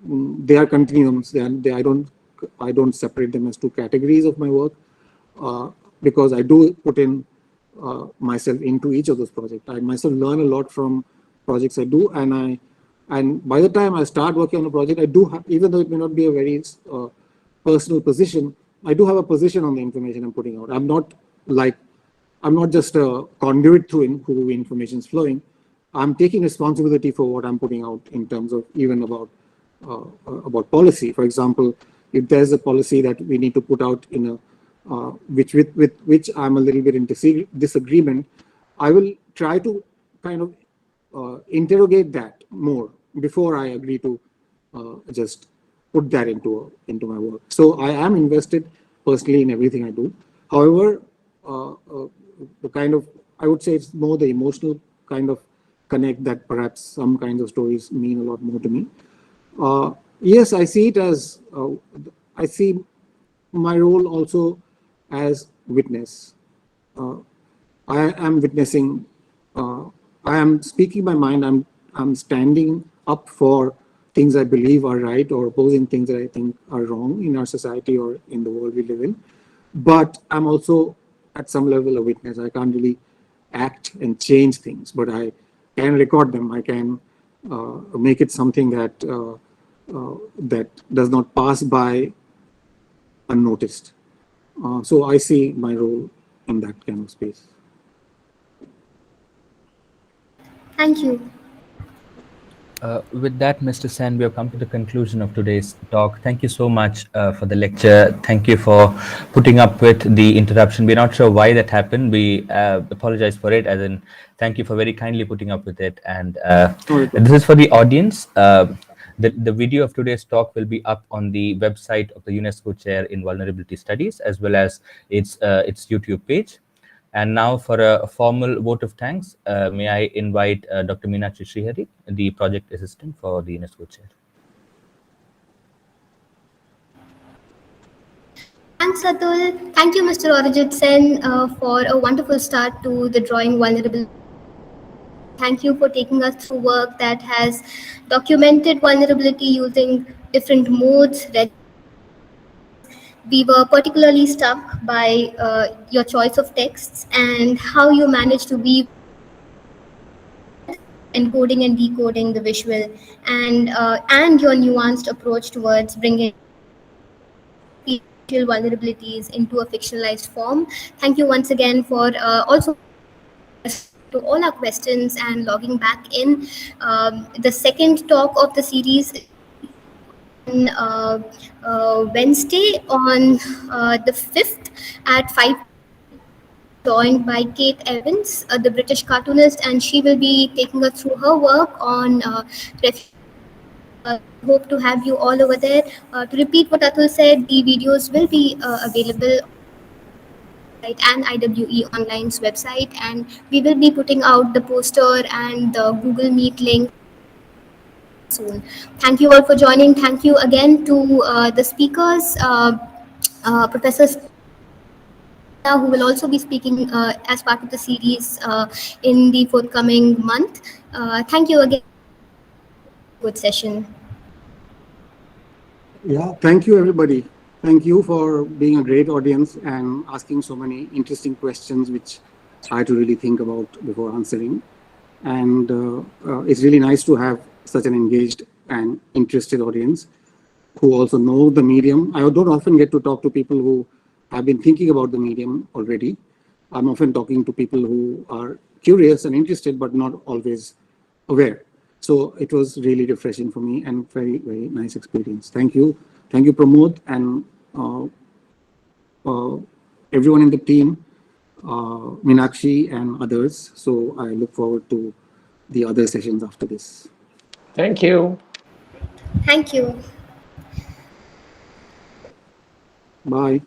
they are continuums. I don't separate them as two categories of my work, because I do put in myself into each of those projects. I myself learn a lot from projects I do, and by the time I start working on a project, I do have, even though it may not be a very personal position, I do have a position on the information I'm putting out. I'm not just a conduit through who information is flowing. I'm taking responsibility for what I'm putting out in terms of even about policy. For example, if there's a policy that we need to put out in a with which I'm a little bit in disagreement, I will try to kind of interrogate that more before I agree to just put that into my work. So I am invested personally in everything I do. However, the kind of, I would say it's more the emotional kind of connect that perhaps some kinds of stories mean a lot more to me. Yes, I see it as, I see my role also as witness. I am witnessing, I am speaking my mind, I'm standing up for things I believe are right or opposing things that I think are wrong in our society or in the world we live in. But I'm also at some level a witness. I can't really act and change things, but I can record them. I can make it something that that does not pass by unnoticed. So I see my role in that kind of space. Thank you. With that, Mr. Sen, we have come to the conclusion of today's talk. Thank you so much for the lecture. Thank you for putting up with the interruption. We're not sure why that happened. We apologize for it, as in thank you for very kindly putting up with it. And this is for the audience. The video of today's talk will be up on the website of the UNESCO Chair in Vulnerability Studies, as well as its YouTube page. And now for a formal vote of thanks, may I invite Dr. Meenakshi Srihari, the project assistant for the UNESCO Chair. Thanks, Atul. Thank you, Mr. Orijit Sen, for a wonderful start to the Drawing Vulnerability. Thank you for taking us through work that has documented vulnerability using different modes. We were particularly struck by your choice of texts and how you managed to weave encoding and decoding the visual, and your nuanced approach towards bringing vulnerabilities into a fictionalized form. Thank you once again for also to all our questions and logging back in. The second talk of the series on Wednesday on the 5th at 5, joined by Kate Evans, the British cartoonist, and she will be taking us through her work on hope to have you all over there. To repeat what Atul said, the videos will be available and IWE Online's website, and we will be putting out the poster and the Google Meet link soon. Thank you all for joining. Thank you again to the speakers, Professor who will also be speaking as part of the series in the forthcoming month. Thank you again. Good session. Yeah, thank you, everybody. Thank you for being a great audience and asking so many interesting questions, which I had to really think about before answering. And it's really nice to have such an engaged and interested audience who also know the medium. I don't often get to talk to people who have been thinking about the medium already. I'm often talking to people who are curious and interested, but not always aware. So it was really refreshing for me and very, very nice experience. Thank you. Thank you, Pramod, and everyone in the team, Meenakshi and others. So I look forward to the other sessions after this. Thank you. Thank you. Bye.